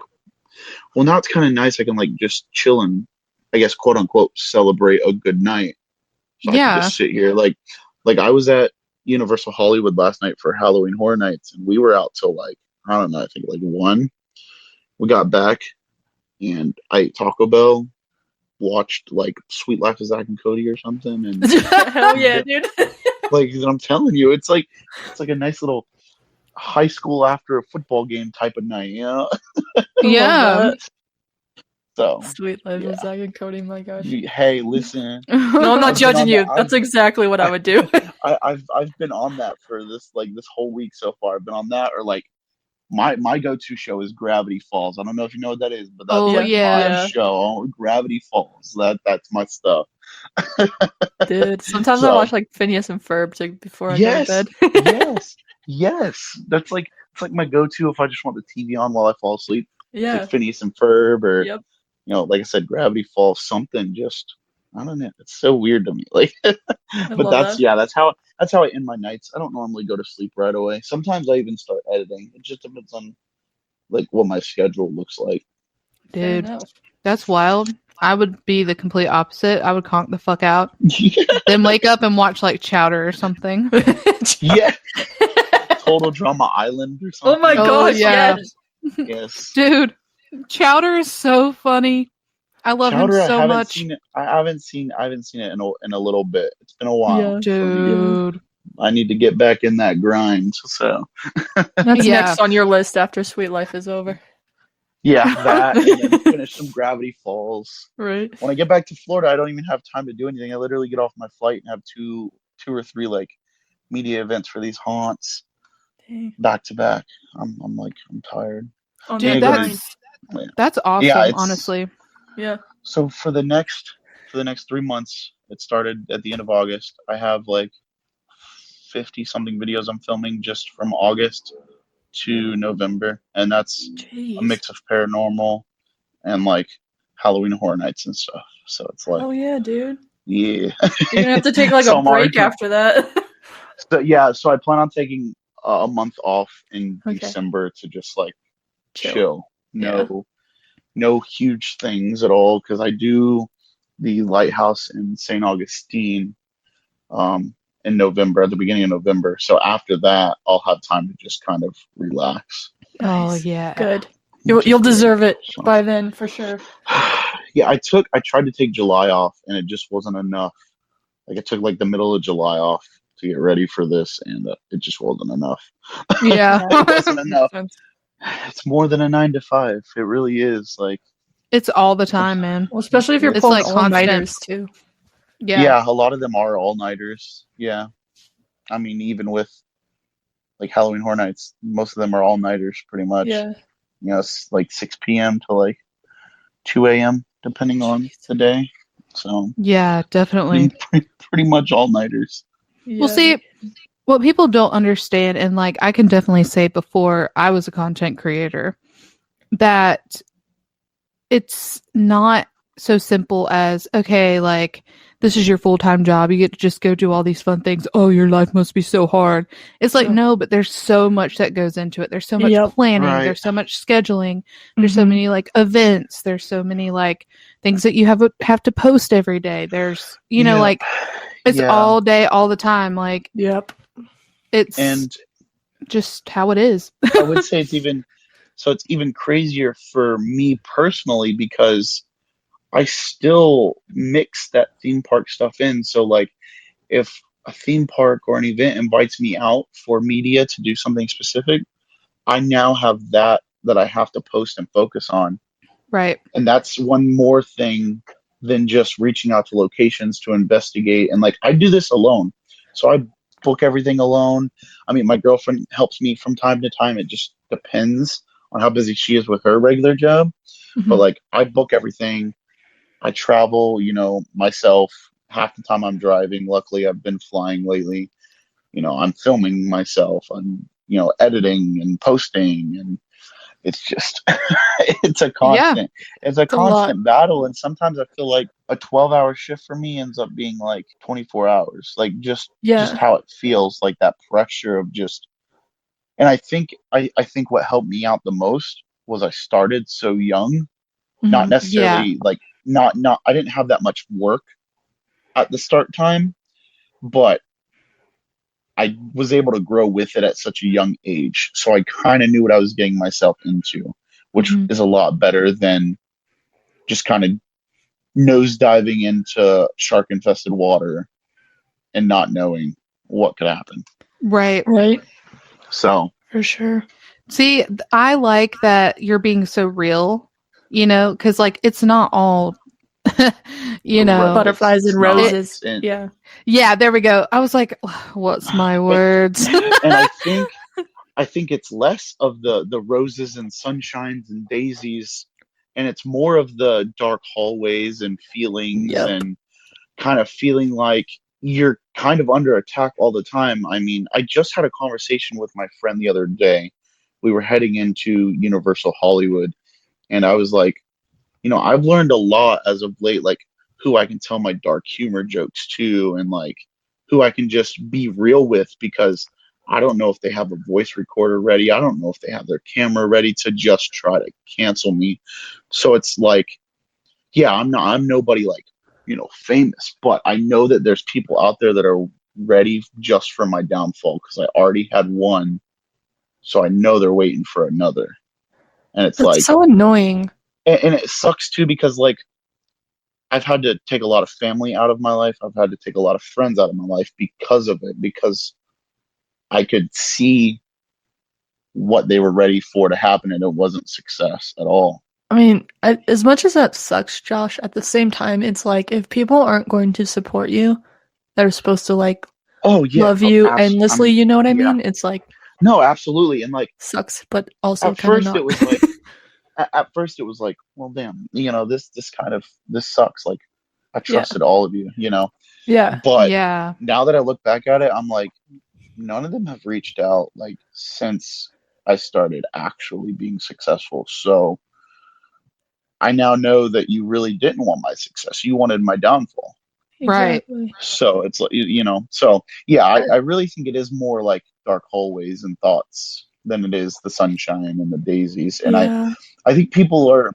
Speaker 3: well, now it's kind of nice. I can like just chill and, I guess, quote unquote, celebrate a good night. So I could
Speaker 2: Yeah.
Speaker 3: just sit here like I was at Universal Hollywood last night for Halloween Horror Nights and we were out till like I don't know, I think like 1. We got back and I ate Taco Bell, watched like Sweet Life of Zach and Cody or something and
Speaker 1: Hell yeah, dude.
Speaker 3: like I'm telling you, it's like a nice little high school after a football game type of night, you know?
Speaker 1: I love
Speaker 2: Yeah.
Speaker 1: that.
Speaker 3: So
Speaker 1: Sweet life
Speaker 3: yeah.
Speaker 1: of Zach and Cody, my gosh.
Speaker 3: Hey, listen,
Speaker 1: No, I'm not
Speaker 3: I've been
Speaker 1: judging
Speaker 3: on that.
Speaker 1: you. That's exactly what I would do.
Speaker 3: I've been on that for this whole week so far. I've been on that or like my go-to show is Gravity Falls. I don't know if you know what that is, but that's
Speaker 2: Oh
Speaker 3: like
Speaker 1: Yeah,
Speaker 3: my
Speaker 2: yeah.
Speaker 1: yeah.
Speaker 3: show. Gravity Falls. That's my stuff.
Speaker 1: Dude, sometimes I watch
Speaker 3: So
Speaker 1: like Phineas and Ferb before I go to
Speaker 3: yes,
Speaker 1: bed.
Speaker 3: yes, yes. That's like it's like my go-to if I just want the TV on while I fall asleep. It's like
Speaker 1: Yeah.
Speaker 3: Phineas and Ferb or
Speaker 1: Yep.
Speaker 3: like I said, Gravity Falls. Something just I don't know. It's so weird to me. Like,
Speaker 1: I
Speaker 3: but
Speaker 1: love that.
Speaker 3: that's how I end my nights. I don't normally go to sleep right away. Sometimes I even start editing. It just depends on like what my schedule looks like.
Speaker 1: Fair
Speaker 2: Dude,
Speaker 1: enough.
Speaker 2: that's wild. I would be the complete opposite. I would conk the fuck out. Then wake up and watch like Chowder or something.
Speaker 3: Yeah, Total Drama Island or
Speaker 1: Oh my
Speaker 3: something.
Speaker 2: Oh
Speaker 1: gosh,
Speaker 2: yeah.
Speaker 1: yes.
Speaker 3: Yes,
Speaker 2: Dude, Chowder is so funny. I love him
Speaker 3: Chowder. I
Speaker 2: so
Speaker 3: haven't
Speaker 2: much.
Speaker 3: seen it. I haven't seen it in a little bit. It's been a while
Speaker 1: Yeah.
Speaker 3: for me.
Speaker 1: Yeah.
Speaker 2: Dude.
Speaker 3: I need to get back in that grind. So
Speaker 1: That's
Speaker 2: Yeah.
Speaker 1: next on your list after Sweet Life is over.
Speaker 3: yeah, that and then finish some Gravity Falls.
Speaker 1: Right.
Speaker 3: When I get back to Florida, I don't even have time to do anything. I literally get off my flight and have two or three like media events for these haunts
Speaker 1: Dang.
Speaker 3: back to back. I'm tired.
Speaker 1: On
Speaker 3: Then
Speaker 2: Dude,
Speaker 3: I
Speaker 1: that
Speaker 3: go to
Speaker 1: grind.
Speaker 2: that's
Speaker 3: yeah.
Speaker 2: awesome,
Speaker 3: It's
Speaker 2: honestly.
Speaker 1: Yeah.
Speaker 3: so for the next 3 months. It started at the end of August. I have like 50 something videos I'm filming just from August to November, and that's a
Speaker 1: Jeez.
Speaker 3: mix of paranormal and like Halloween Horror Nights and stuff. So it's like
Speaker 1: Hell yeah, dude.
Speaker 3: yeah.
Speaker 1: You're gonna have to take like a
Speaker 3: So I'm already
Speaker 1: break after that.
Speaker 3: so yeah. So I plan on taking a month off in
Speaker 1: Okay.
Speaker 3: December to just like
Speaker 1: Chill.
Speaker 3: chill.
Speaker 1: Yeah.
Speaker 3: No huge things at all because I do the lighthouse in St. Augustine in November, at the beginning of November. So after that, I'll have time to just kind of relax,
Speaker 2: Oh
Speaker 1: Nice.
Speaker 2: yeah.
Speaker 1: Good.
Speaker 3: which
Speaker 1: You'll
Speaker 3: is good.
Speaker 1: deserve it
Speaker 3: So
Speaker 1: by then for sure.
Speaker 3: yeah, I tried to take July off and it just wasn't enough. Like I took like the middle of July off to get ready for this, and it just wasn't enough.
Speaker 1: Yeah.
Speaker 3: It wasn't
Speaker 1: Makes
Speaker 3: enough.
Speaker 1: sense.
Speaker 3: It's more than a 9 to 5. It really is. Like,
Speaker 2: It's all the time, man.
Speaker 1: Well, especially if you're
Speaker 2: It's
Speaker 1: pulling
Speaker 2: like
Speaker 1: all
Speaker 2: constant.
Speaker 1: nighters too.
Speaker 2: Yeah.
Speaker 3: a lot of them are all nighters. Yeah, I mean, even with like Halloween Horror Nights, most of them are all nighters, pretty much.
Speaker 1: Yeah.
Speaker 3: You know, it's like 6 p.m. to like 2 a.m. depending on
Speaker 1: Jeez.
Speaker 3: the day. So
Speaker 2: Yeah, definitely.
Speaker 3: pretty much all nighters.
Speaker 2: Well, see, what people don't understand, and like I can definitely say before I was a content creator, that it's not so simple as, okay, like this is your full-time job. You get to just go do all these fun things. Oh, your life must be so hard. It's like, no, but there's so much that goes into it. There's so much
Speaker 1: Yep.
Speaker 2: planning.
Speaker 3: Right.
Speaker 2: There's so much scheduling. There's so
Speaker 1: Mhm.
Speaker 2: many like events. There's so many like things that you have to post every day. There's, you know,
Speaker 3: Yeah.
Speaker 2: like it's
Speaker 3: Yeah.
Speaker 2: all day, all the time. Like
Speaker 1: Yep.
Speaker 2: it's
Speaker 3: And
Speaker 2: just how it is.
Speaker 3: I would say it's even crazier for me personally because I still mix that theme park stuff in. So like if a theme park or an event invites me out for media to do something specific, I now have that I have to post and focus on.
Speaker 2: Right.
Speaker 3: And that's one more thing than just reaching out to locations to investigate. And like I do this alone. So I book everything alone. I mean, my girlfriend helps me from time to time. It just depends on how busy she is with her regular job. But
Speaker 1: Mhm.
Speaker 3: like I book everything. I travel, myself. Half the time I'm driving. Luckily, I've been flying lately. I'm filming myself. I'm, editing and posting, and it's just, it's a
Speaker 2: Yeah.
Speaker 3: constant,
Speaker 1: It's a lot.
Speaker 3: constant battle. And sometimes I feel like a 12-hour shift for me ends up being like 24 hours, like just
Speaker 1: Yeah.
Speaker 3: how it feels, like that pressure of just. And I think what helped me out the most was I started so young, not
Speaker 1: Mhm.
Speaker 3: necessarily like not I didn't have that much work at the start time, but I was able to grow with it at such a young age. So I kind of knew what I was getting myself into, which
Speaker 2: Mhm.
Speaker 3: is a lot better than just kind of nose diving into shark infested water and not knowing what could happen.
Speaker 2: Right.
Speaker 1: Right.
Speaker 3: So,
Speaker 1: For sure.
Speaker 2: See, I like that you're being so real, because like it's not all,
Speaker 1: Butterflies and
Speaker 3: it's not.
Speaker 1: roses.
Speaker 3: And,
Speaker 1: Yeah.
Speaker 2: Yeah, there we go. I was like, what's my words?
Speaker 3: and I think it's less of the roses and sunshines and daisies, and it's more of the dark hallways and feelings
Speaker 1: Yep.
Speaker 3: and kind of feeling like you're kind of under attack all the time. I mean, I just had a conversation with my friend the other day. We were heading into Universal Hollywood, and I was like, I've learned a lot as of late, like who I can tell my dark humor jokes to, and like who I can just be real with because I don't know if they have a voice recorder ready. I don't know if they have their camera ready to just try to cancel me. So it's like, yeah, I'm nobody like, famous, but I know that there's people out there that are ready just for my downfall because I already had one. So I know they're waiting for another. And it's
Speaker 1: That's
Speaker 3: like,
Speaker 1: so annoying.
Speaker 3: and it sucks too because like I've had to take a lot of family out of my life. I've had to take a lot of friends out of my life because of it, because I could see what they were ready for to happen and it wasn't success at all.
Speaker 1: I mean, as much as that sucks, Josh, at the same time, it's like if people aren't going to support you, they're supposed to like
Speaker 3: Oh yeah,
Speaker 1: love you endlessly, you know what I mean? It's like
Speaker 3: no, absolutely. And like
Speaker 1: sucks, but also
Speaker 3: at
Speaker 1: kind of
Speaker 3: first
Speaker 1: not.
Speaker 3: it was like at first it was like, well, damn, this sucks. Like I
Speaker 1: Yeah.
Speaker 3: trusted all of you,
Speaker 1: Yeah.
Speaker 3: but
Speaker 2: Yeah.
Speaker 3: now that I look back at it, I'm like, none of them have reached out like since I started actually being successful. So I now know that you really didn't want my success. You wanted my downfall.
Speaker 2: Right.
Speaker 1: Exactly.
Speaker 3: So it's like, so yeah, I really think it is more like dark hallways and thoughts than it is the sunshine and the daisies. And
Speaker 1: Yeah.
Speaker 3: I think people are,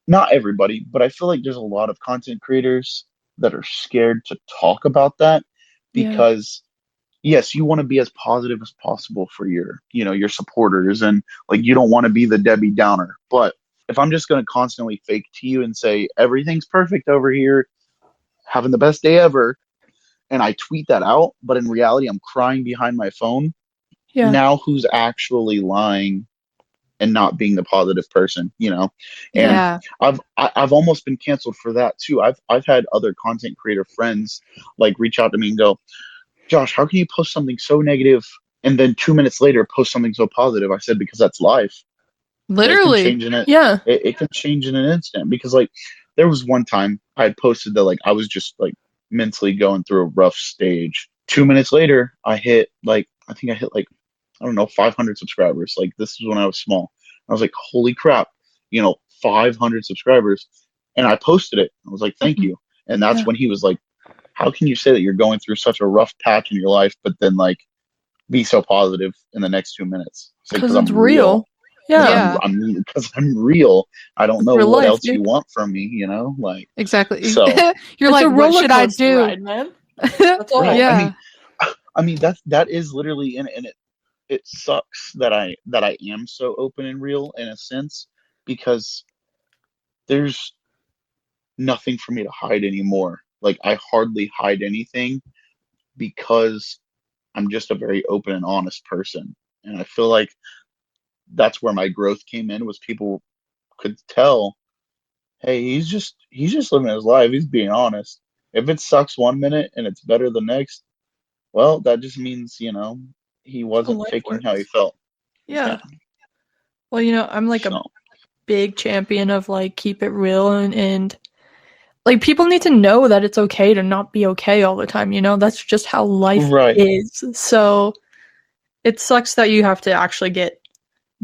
Speaker 3: not everybody, but I feel like there's a lot of content creators that are scared to talk about that
Speaker 1: Yeah.
Speaker 3: because yes, you want to be as positive as possible for your supporters, and like you don't want to be the Debbie Downer. But if I'm just going to constantly fake to you and say everything's perfect over here, having the best day ever, and I tweet that out, but in reality, I'm crying behind my phone.
Speaker 1: Yeah.
Speaker 3: Now, who's actually lying and not being the positive person, you know? And
Speaker 2: Yeah.
Speaker 3: I've almost been canceled for that too. I've had other content creator friends like reach out to me and go, Josh, how can you post something so negative and then 2 minutes later post something so positive? I said, because that's life. It can
Speaker 2: Literally.
Speaker 3: change in it.
Speaker 1: Yeah.
Speaker 3: It can change in an instant. Because like there was one time I had posted that like I was just like mentally going through a rough stage. 2 minutes later, I hit like I think I hit like I don't know 500 subscribers. Like this is when I was small. I was like, holy crap, 500 subscribers, and I posted it. I was like, thank
Speaker 1: Mhm.
Speaker 3: you. And that's
Speaker 1: Yeah.
Speaker 3: when he was like, how can you say that you're going through such a rough patch in your life, but then like be so positive in the next 2 minutes? It's like
Speaker 1: Because
Speaker 3: because
Speaker 1: it's
Speaker 3: I'm real.
Speaker 1: real. Yeah.
Speaker 2: Yeah.
Speaker 3: Because I'm real. I don't
Speaker 1: It's
Speaker 3: know
Speaker 1: real
Speaker 3: what
Speaker 1: life,
Speaker 3: else you
Speaker 1: dude.
Speaker 3: want from me. Like
Speaker 2: Exactly.
Speaker 3: so.
Speaker 2: You're
Speaker 1: It's
Speaker 2: like,
Speaker 1: a
Speaker 2: what
Speaker 1: roller
Speaker 2: should I
Speaker 1: coaster
Speaker 2: do?
Speaker 1: ride, man. That's all.
Speaker 3: Right.
Speaker 2: Yeah.
Speaker 3: I mean that is literally and it sucks that I am so open and real in a sense because there's nothing for me to hide anymore. Like I hardly hide anything because I'm just a very open and honest person. And I feel like that's where my growth came in was people could tell, hey, he's just living his life. He's being honest. If it sucks 1 minute and it's better the next, well, that just means, he
Speaker 1: That's how
Speaker 3: wasn't
Speaker 1: life
Speaker 3: faking how he
Speaker 1: works.
Speaker 3: felt.
Speaker 1: Yeah.
Speaker 3: Yeah.
Speaker 1: Well, I'm like a
Speaker 3: So
Speaker 1: big champion of like keep it real and like people need to know that it's okay to not be okay all the time, That's just how life
Speaker 3: right.
Speaker 1: is. So it sucks that you have to actually get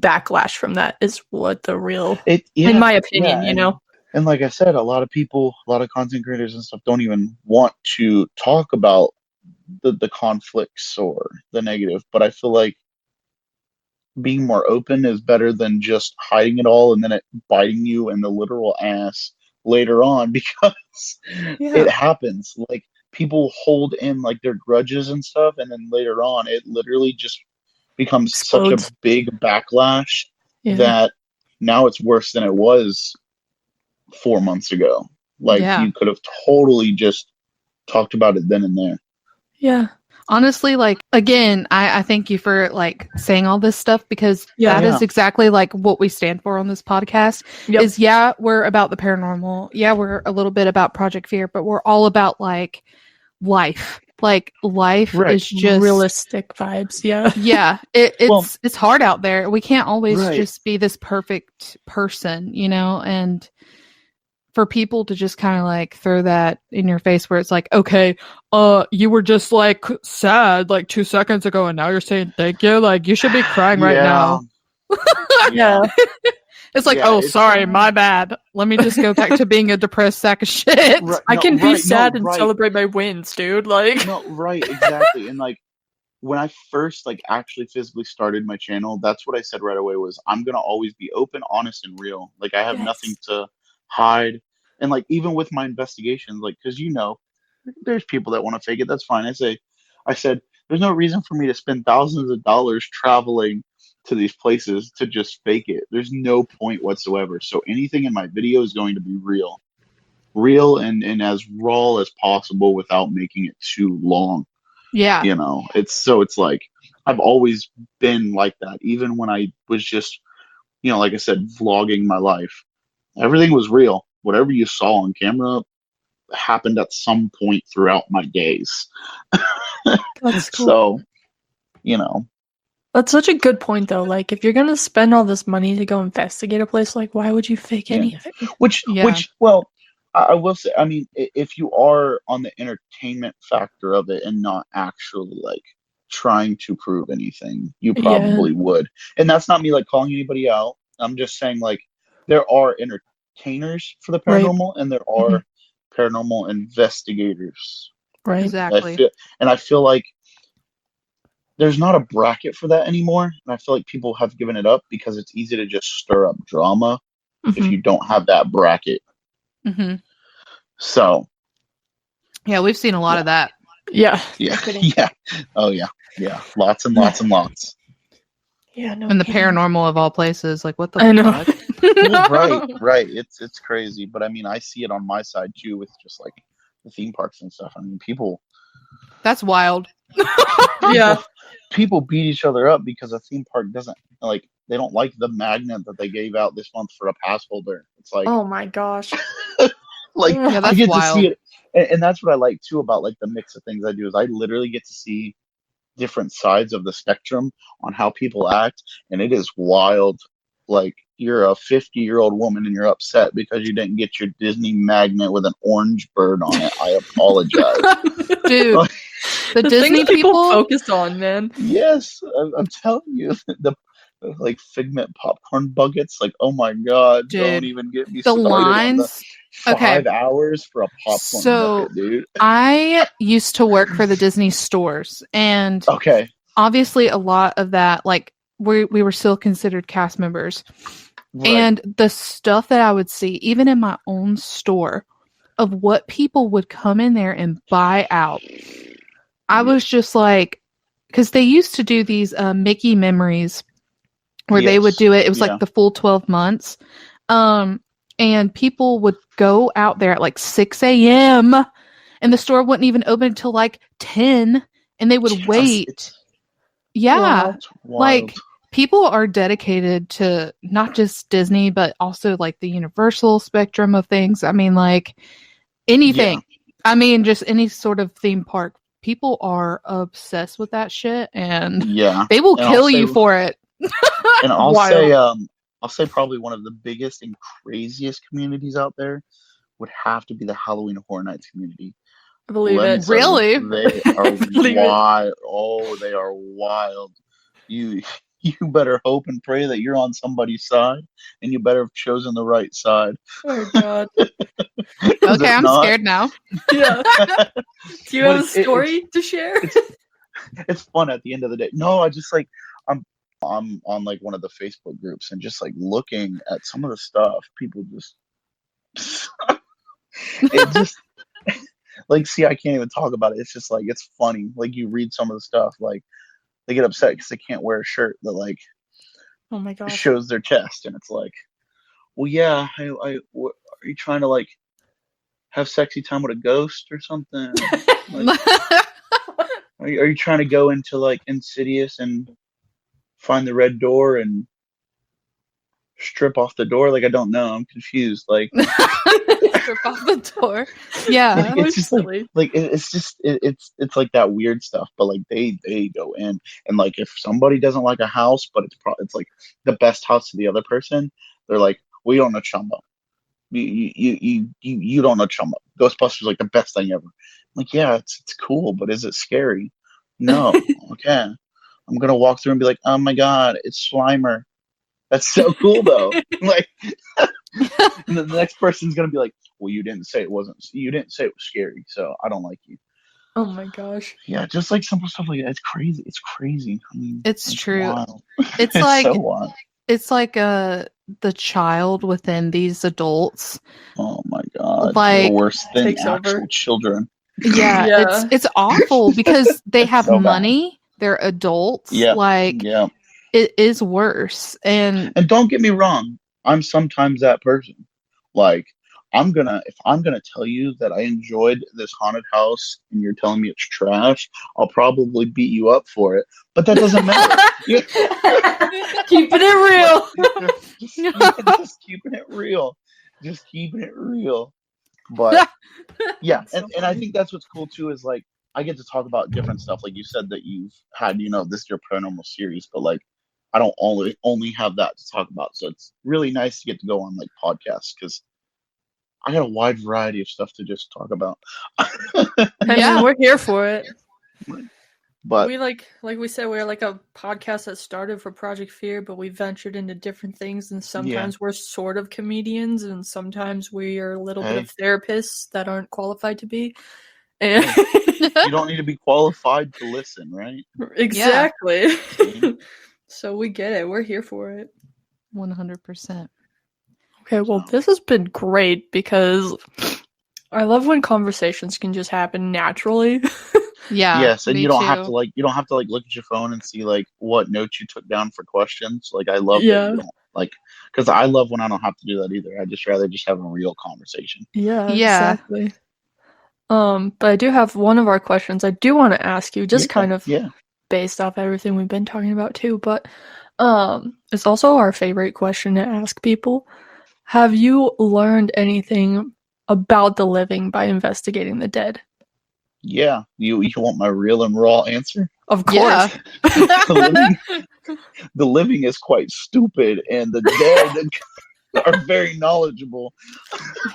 Speaker 1: backlash from that is what the real
Speaker 3: It
Speaker 1: in
Speaker 3: yeah,
Speaker 1: my
Speaker 3: yeah,
Speaker 1: opinion.
Speaker 3: and like I said, a lot of people, a lot of content creators and stuff don't even want to talk about the conflicts or the negative. But I feel like being more open is better than just hiding it all and then it biting you in the literal ass later on because
Speaker 1: Yeah.
Speaker 3: it happens. Like people hold in like their grudges and stuff, and then later on it literally just becomes such a
Speaker 1: Explodes.
Speaker 3: big backlash
Speaker 1: Yeah.
Speaker 3: that now it's worse than it was 4 months ago. Like
Speaker 2: Yeah.
Speaker 3: you could have totally just talked about it then and there.
Speaker 1: Yeah.
Speaker 2: Honestly, like again, I thank you for like saying all this stuff because
Speaker 1: Yeah.
Speaker 2: that
Speaker 3: Yeah.
Speaker 2: is exactly like what we stand for on this podcast.
Speaker 1: Yep.
Speaker 2: Is we're about the paranormal. Yeah, we're a little bit about Project Fear, but we're all about like life. Like life
Speaker 3: Right.
Speaker 2: is just
Speaker 1: realistic vibes. Yeah.
Speaker 2: yeah,
Speaker 3: Well,
Speaker 2: it's hard out there. We can't always
Speaker 3: right.
Speaker 2: just be this perfect person, and for people to just kind of like throw that in your face where it's like, okay, you were just like sad like 2 seconds ago and now you're saying thank you. Like you should be crying right
Speaker 3: Yeah.
Speaker 2: now.
Speaker 1: Yeah.
Speaker 2: It's like,
Speaker 3: Yeah,
Speaker 2: oh,
Speaker 3: it's
Speaker 2: sorry, my bad. Let me just go back to being a depressed sack of shit.
Speaker 3: right.
Speaker 1: I
Speaker 3: No,
Speaker 1: can be
Speaker 3: right.
Speaker 1: sad
Speaker 3: No,
Speaker 1: and
Speaker 3: right.
Speaker 1: celebrate my wins, dude. Like
Speaker 3: No, right. Exactly. And like when I first like actually physically started my channel, that's what I said right away was I'm gonna always be open, honest, and real. Like I have nothing
Speaker 1: yes.
Speaker 3: to hide. And like even with my investigations, like because there's people that want to fake it. That's fine. I said there's no reason for me to spend thousands of dollars traveling to these places to just fake it. There's no point whatsoever. So anything in my video is going to be real and as raw as possible without making it too long.
Speaker 2: Yeah.
Speaker 3: It's like I've always been like that. Even when I was just, like I said, vlogging my life, everything was real. Whatever you saw on camera happened at some point throughout my days.
Speaker 1: That's cool.
Speaker 3: So, you know,
Speaker 1: That's such a good point though. Like if you're gonna spend all this money to go investigate a place, like why would you fake
Speaker 3: yeah.
Speaker 1: any of it?
Speaker 2: Yeah.
Speaker 3: Well, I will say, I mean, if you are on the entertainment factor of it and not actually like trying to prove anything, you
Speaker 1: Yeah.
Speaker 3: probably would. And that's not me like calling anybody out. I'm just saying like there are entertainers for the
Speaker 1: Right.
Speaker 3: paranormal and there
Speaker 1: Mhm.
Speaker 3: are paranormal investigators.
Speaker 1: Right.
Speaker 2: Exactly.
Speaker 3: I feel like there's not a bracket for that anymore. And I feel like people have given it up because it's easy to just stir up drama if
Speaker 1: Mhm.
Speaker 3: you don't have that bracket.
Speaker 2: Hmm.
Speaker 3: So,
Speaker 2: Yeah, we've seen a lot
Speaker 3: yeah.
Speaker 2: of that.
Speaker 1: Yeah.
Speaker 3: Yeah.
Speaker 1: No kidding.
Speaker 3: Yeah. Oh, yeah. Yeah. Lots and lots and lots.
Speaker 1: Yeah, no
Speaker 2: And the
Speaker 1: kidding.
Speaker 2: paranormal of all places. Like, what the
Speaker 1: I know.
Speaker 2: fuck?
Speaker 3: Well, right. Right. It's crazy. But I mean, I see it on my side too with just like the theme parks and stuff. I mean, people
Speaker 2: That's wild.
Speaker 1: Yeah.
Speaker 3: People beat each other up because a theme park doesn't like they don't like the magnet that they gave out this month for a pass holder. It's like
Speaker 1: Oh my gosh.
Speaker 3: like
Speaker 2: Yeah,
Speaker 3: I
Speaker 2: that's
Speaker 3: get to
Speaker 2: wild.
Speaker 3: see it, and that's what I like too about like the mix of things I do is I literally get to see different sides of the spectrum on how people act, and it is wild. Like you're a 50-year-old woman and you're upset because you didn't get your Disney magnet with an orange bird on it. I apologize.
Speaker 2: Dude, the Disney
Speaker 1: things people
Speaker 2: people
Speaker 1: focus on, man.
Speaker 3: Yes, I'm telling you, the like Figment popcorn buckets. Like, oh my god, don't
Speaker 2: Dude,
Speaker 3: even get me
Speaker 2: the
Speaker 3: started on the
Speaker 2: lines. Okay.
Speaker 3: 5 hours for a popcorn
Speaker 2: So
Speaker 3: bucket, dude.
Speaker 2: I used to work for the Disney stores, and
Speaker 3: Okay,
Speaker 2: obviously a lot of that, like we were still considered cast members.
Speaker 3: right.
Speaker 2: And the stuff that I would see, even in my own store, of what people would come in there and buy out, I was just like, because they used to do these Mickey memories where they would
Speaker 3: Yes,
Speaker 2: do it. It was
Speaker 3: yeah,
Speaker 2: like the full 12 months. And people would go out there at like 6 a.m. and the store wouldn't even open until like 10, and they would
Speaker 3: yes,
Speaker 2: wait. Yeah.
Speaker 1: Wow.
Speaker 3: it's wild.
Speaker 2: Like people are dedicated to not just Disney, but also like the universal spectrum of things. I mean, like anything. I mean, just any sort of theme park. People are obsessed with that shit, and
Speaker 3: Yeah,
Speaker 2: they will
Speaker 3: and I'll
Speaker 2: kill
Speaker 3: say,
Speaker 2: you for it.
Speaker 3: and I'll
Speaker 1: Wild.
Speaker 3: say, I'll say probably one of the biggest and craziest communities out there would have to be the Halloween Horror Nights community.
Speaker 1: I believe
Speaker 3: Let me
Speaker 1: it.
Speaker 3: tell you,
Speaker 2: Really?
Speaker 3: they are
Speaker 1: I believe it.
Speaker 3: wild. Oh, they are wild. You you better hope and pray that you're on somebody's side, and you better have chosen the right side.
Speaker 1: Oh god.
Speaker 3: 'Cause
Speaker 2: Okay,
Speaker 3: if
Speaker 2: I'm
Speaker 3: not,
Speaker 2: scared now.
Speaker 1: Yeah. Do you
Speaker 3: but
Speaker 1: have a story to share?
Speaker 3: it's fun at the end of the day. No, I just like I'm I'm on like one of the Facebook groups and just like looking at some of the stuff people just it just like see I can't even talk about it. It's just like it's funny. Like you read some of the stuff like they get upset because they can't wear a shirt that like
Speaker 1: Oh my gosh.
Speaker 3: shows their chest, and it's like, well, yeah, are you trying to like have sexy time with a ghost or something? Like, are you trying to go into like Insidious and find the red door and strip off the door? Like, I don't know. I'm confused. Like,
Speaker 2: Strip off the door. Yeah.
Speaker 3: it's just like
Speaker 1: silly.
Speaker 3: it's just it's like that weird stuff. But like they go in, and like if somebody doesn't like a house, but it's like the best house to the other person, they're like, we don't know Chumbo. You don't know Chumbo. Ghostbusters is like the best thing ever. I'm like, yeah, it's cool, but is it scary? No. Okay. I'm gonna walk through and be like, oh my god, it's Slimer. That's so cool though. Like, and then the next person's gonna be like, well, you didn't say it wasn't. You didn't say it was scary, so I don't like you.
Speaker 1: Oh my gosh.
Speaker 3: Yeah, just like simple stuff like that. It's crazy. It's crazy. I mean,
Speaker 2: It's true.
Speaker 3: wild.
Speaker 2: It's
Speaker 3: It's
Speaker 2: like
Speaker 3: so wild.
Speaker 2: it's like the child within these adults.
Speaker 3: Oh my god, they're
Speaker 2: Like,
Speaker 3: worse than
Speaker 1: Takes
Speaker 3: actual
Speaker 1: over.
Speaker 3: children.
Speaker 2: yeah,
Speaker 1: Yeah.
Speaker 2: it's awful because they
Speaker 3: It's
Speaker 2: have
Speaker 3: so bad.
Speaker 2: money, they're adults.
Speaker 3: Yeah,
Speaker 2: Like
Speaker 3: yeah.
Speaker 2: it is worse. And
Speaker 3: And don't get me wrong, I'm sometimes that person. Like, if I'm gonna tell you that I enjoyed this haunted house and you're telling me it's trash, I'll probably beat you up for it. But that doesn't matter. Yeah.
Speaker 1: Keeping it real.
Speaker 3: Just keeping it real. Just keeping it real. But yeah,
Speaker 1: That's so
Speaker 3: and I
Speaker 1: funny.
Speaker 3: think that's what's cool too is like I get to talk about different stuff. Like you said that you've had, this is your paranormal series, but like I don't only have that to talk about. So it's really nice to get to go on like podcasts because I got a wide variety of stuff to just talk about.
Speaker 1: I
Speaker 2: Yeah.
Speaker 1: mean, we're here for it.
Speaker 3: But
Speaker 1: We like we said, we're like a podcast that started for Project Fear, but we ventured into different things, and sometimes we're sort of comedians, and sometimes we are a little bit
Speaker 3: Hey.
Speaker 1: of therapists that aren't qualified to be. And
Speaker 3: you don't need to be qualified to listen, right?
Speaker 1: exactly.
Speaker 3: See?
Speaker 1: So we get it. We're here for it.
Speaker 2: 100%.
Speaker 1: Okay, well, this has been great because I love when conversations can just happen naturally.
Speaker 2: Yeah.
Speaker 3: Yes, and
Speaker 2: me
Speaker 3: you don't
Speaker 2: too.
Speaker 3: have to look at your phone and see like what notes you took down for questions. Like I love that
Speaker 1: Yeah.
Speaker 3: you don't like because I love when I don't have to do that either. I just rather just have a real conversation.
Speaker 1: Yeah,
Speaker 2: Yeah.
Speaker 1: exactly. But I do have one of our questions I do want to ask you, just
Speaker 3: Yeah,
Speaker 1: kind of
Speaker 3: yeah,
Speaker 1: based off everything we've been talking about too. But it's also our favorite question to ask people. Have you learned anything about the living by investigating the dead?
Speaker 3: yeah. You want my real and raw answer?
Speaker 1: Of
Speaker 2: Yeah.
Speaker 1: course.
Speaker 3: The living, the living is quite stupid, and the dead are very knowledgeable.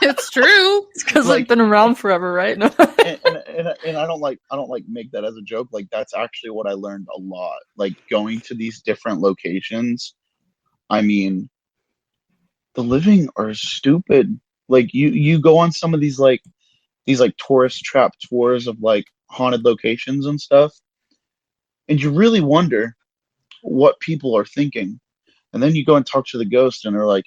Speaker 2: It's true.
Speaker 1: It's because they've
Speaker 3: Like,
Speaker 1: been around forever, right? No.
Speaker 3: and I don't like make that as a joke. Like, that's actually what I learned a lot. Like, going to these different locations. I mean, the living are stupid. Like, you go on some of these tourist trap tours of like haunted locations and stuff, and you really wonder what people are thinking. And then you go and talk to the ghost, and they're like,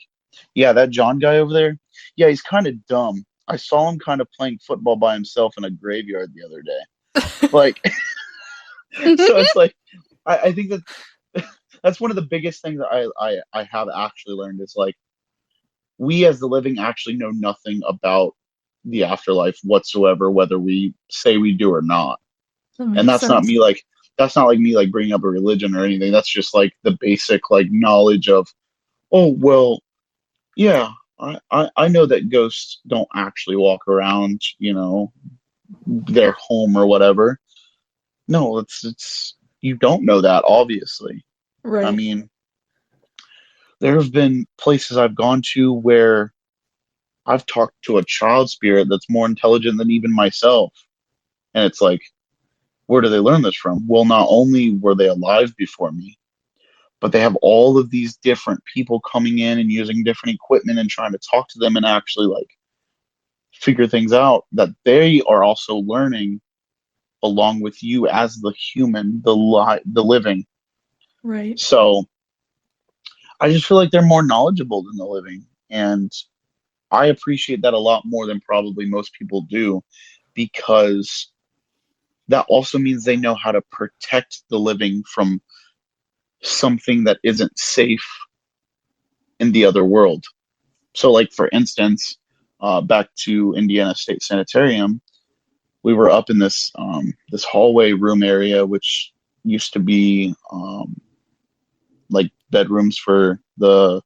Speaker 3: "Yeah, that John guy over there. Yeah, he's kind of dumb. I saw him kind of playing football by himself in a graveyard the other day." Like, so it's like I think that that's one of the biggest things that I have actually learned is like we as the living actually know nothing about the afterlife whatsoever, whether we say we do or not.
Speaker 1: That
Speaker 3: And
Speaker 1: makes
Speaker 3: that's not
Speaker 1: sense.
Speaker 3: me like that's not like me like bringing up a religion or anything. That's just like the basic like knowledge of, oh well, yeah, I know that ghosts don't actually walk around, their home or whatever. No, it's you don't know that, obviously. I
Speaker 1: Right.
Speaker 3: mean, there have been places I've gone to where I've talked to a child spirit that's more intelligent than even myself. And it's like, where do they learn this from? Well, not only were they alive before me, but they have all of these different people coming in and using different equipment and trying to talk to them and actually like figure things out that they are also learning along with you as the human, the living.
Speaker 1: Right.
Speaker 3: So I just feel like they're more knowledgeable than the living, and I appreciate that a lot more than probably most people do, because that also means they know how to protect the living from something that isn't safe in the other world. So, like for instance, back to Indiana State Sanitarium, we were up in this hallway room area, which used to be like bedrooms for the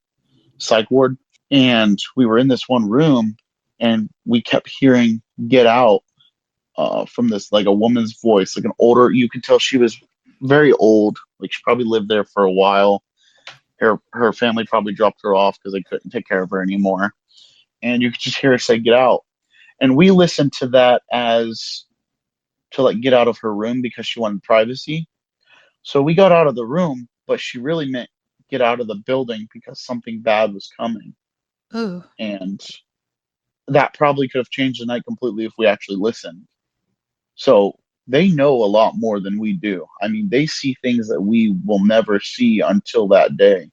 Speaker 3: psych ward, and we were in this one room, and we kept hearing "get out" from this like a woman's voice, like an older. You could tell she was very old, like she probably lived there for a while. Her family probably dropped her off because they couldn't take care of her anymore, and you could just hear her say "get out," and we listened to that as to like get out of her room because she wanted privacy. So we got out of the room, but she really meant get out of the building because something bad was coming.
Speaker 2: Oh,
Speaker 3: And that probably could have changed the night completely if we actually listened. So they know a lot more than we do. I mean, they see things that we will never see until that day.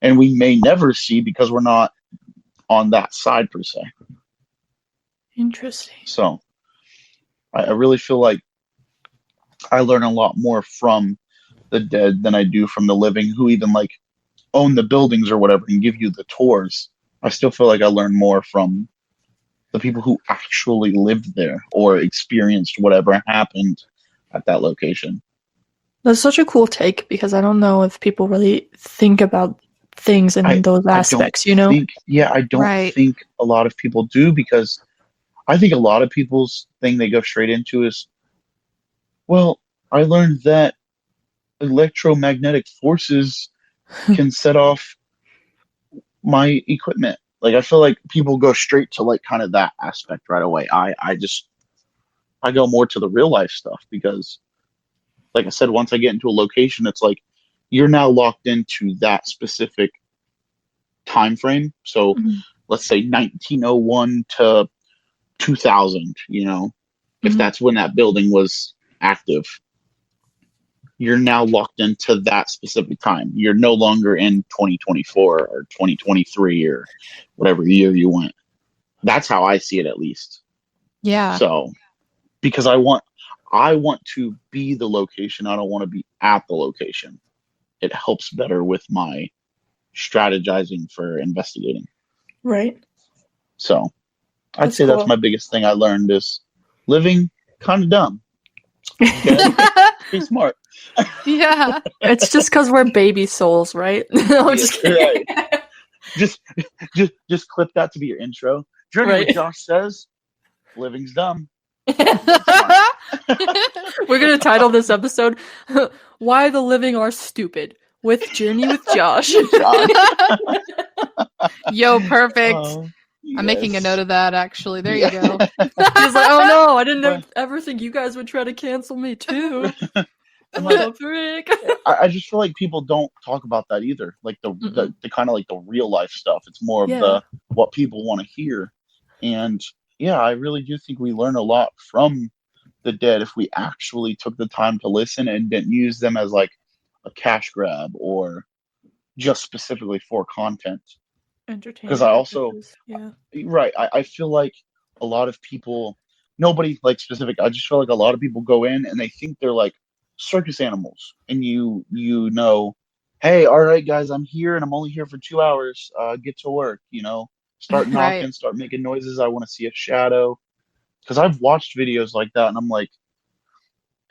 Speaker 3: And we may never see because we're not on that side per se.
Speaker 1: Interesting.
Speaker 3: So I really feel like I learn a lot more from the dead than I do from the living who even like own the buildings or whatever and give you the tours. I still feel like I learn more from the people who actually lived there or experienced whatever happened at that location.
Speaker 1: That's such a cool take because I don't know if people really think about things in
Speaker 3: I
Speaker 1: those
Speaker 3: I don't
Speaker 1: aspects, you know?
Speaker 3: think yeah, I don't
Speaker 2: right.
Speaker 3: think a lot of people do, because I think a lot of people's thing they go straight into is, well, I learned that electromagnetic forces can set off my equipment. Like I feel like people go straight to like kind of that aspect right away. I go more to the real life stuff because like I said, once I get into a location, it's like you're now locked into that specific time frame. So
Speaker 1: Mhm.
Speaker 3: let's say 1901 to 2000, if
Speaker 1: Mhm.
Speaker 3: that's when that building was active, you're now locked into that specific time. You're no longer in 2024 or 2023 or whatever year you went. That's how I see it, at least.
Speaker 2: Yeah.
Speaker 3: So, because I want to be the location. I don't want to be at the location. It helps better with my strategizing for investigating.
Speaker 1: Right.
Speaker 3: So, I'd
Speaker 1: That's
Speaker 3: say that's
Speaker 1: cool.
Speaker 3: my biggest thing I learned is living kind of dumb. Dead, pretty smart.
Speaker 2: Yeah.
Speaker 1: It's just because we're baby souls, right? No, I'm just kidding.
Speaker 3: Right. Just clip that to be your intro. Journey with
Speaker 1: Right.
Speaker 3: Josh says, living's dumb.
Speaker 1: We're gonna title this episode "Why the Living Are Stupid" with Journey with Josh.
Speaker 3: Josh.
Speaker 2: Yo, perfect.
Speaker 3: Oh,
Speaker 2: I'm making a note of that, actually. There you go.
Speaker 1: He's like, "Oh no, I didn't ever think you guys would try to cancel me too."
Speaker 3: And
Speaker 1: What
Speaker 3: like,
Speaker 1: a freak.
Speaker 3: I just feel like people don't talk about that either. Like the kind of like the real life stuff. It's more of the what people want to hear. And yeah, I really do think we learn a lot from the dead if we actually took the time to listen and didn't use them as like a cash grab or just specifically for content.
Speaker 1: Entertainment.
Speaker 3: Because I also,
Speaker 1: yeah.
Speaker 3: right, I feel like a lot of people, nobody like specific, I just feel like a lot of people go in and they think they're like circus animals. And you know, hey, all right, guys, I'm here and I'm only here for 2 hours. Get to work, you know, start knocking,
Speaker 2: Right.
Speaker 3: start making noises. I want to see a shadow. Because I've watched videos like that and I'm like,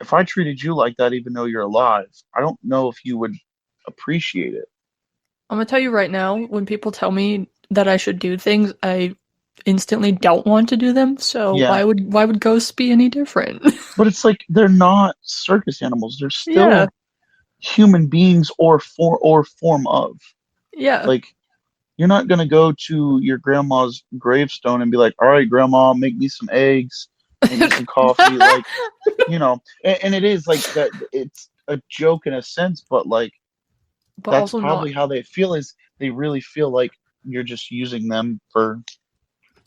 Speaker 3: if I treated you like that, even though you're alive, I don't know if you would appreciate it.
Speaker 1: I'm gonna tell you right now, when people tell me that I should do things, I instantly don't want to do them. So
Speaker 3: Yeah.
Speaker 1: why would ghosts be any different?
Speaker 3: But it's like they're not circus animals. They're still human beings or form of.
Speaker 1: Yeah.
Speaker 3: Like you're not gonna go to your grandma's gravestone and be like, "All right, grandma, make me some eggs, make me some coffee." Like, you know, and it is like that. It's a joke in a sense, but like
Speaker 1: but
Speaker 3: that's
Speaker 1: also
Speaker 3: probably
Speaker 1: not.
Speaker 3: how they feel. Is they really feel like you're just using them for,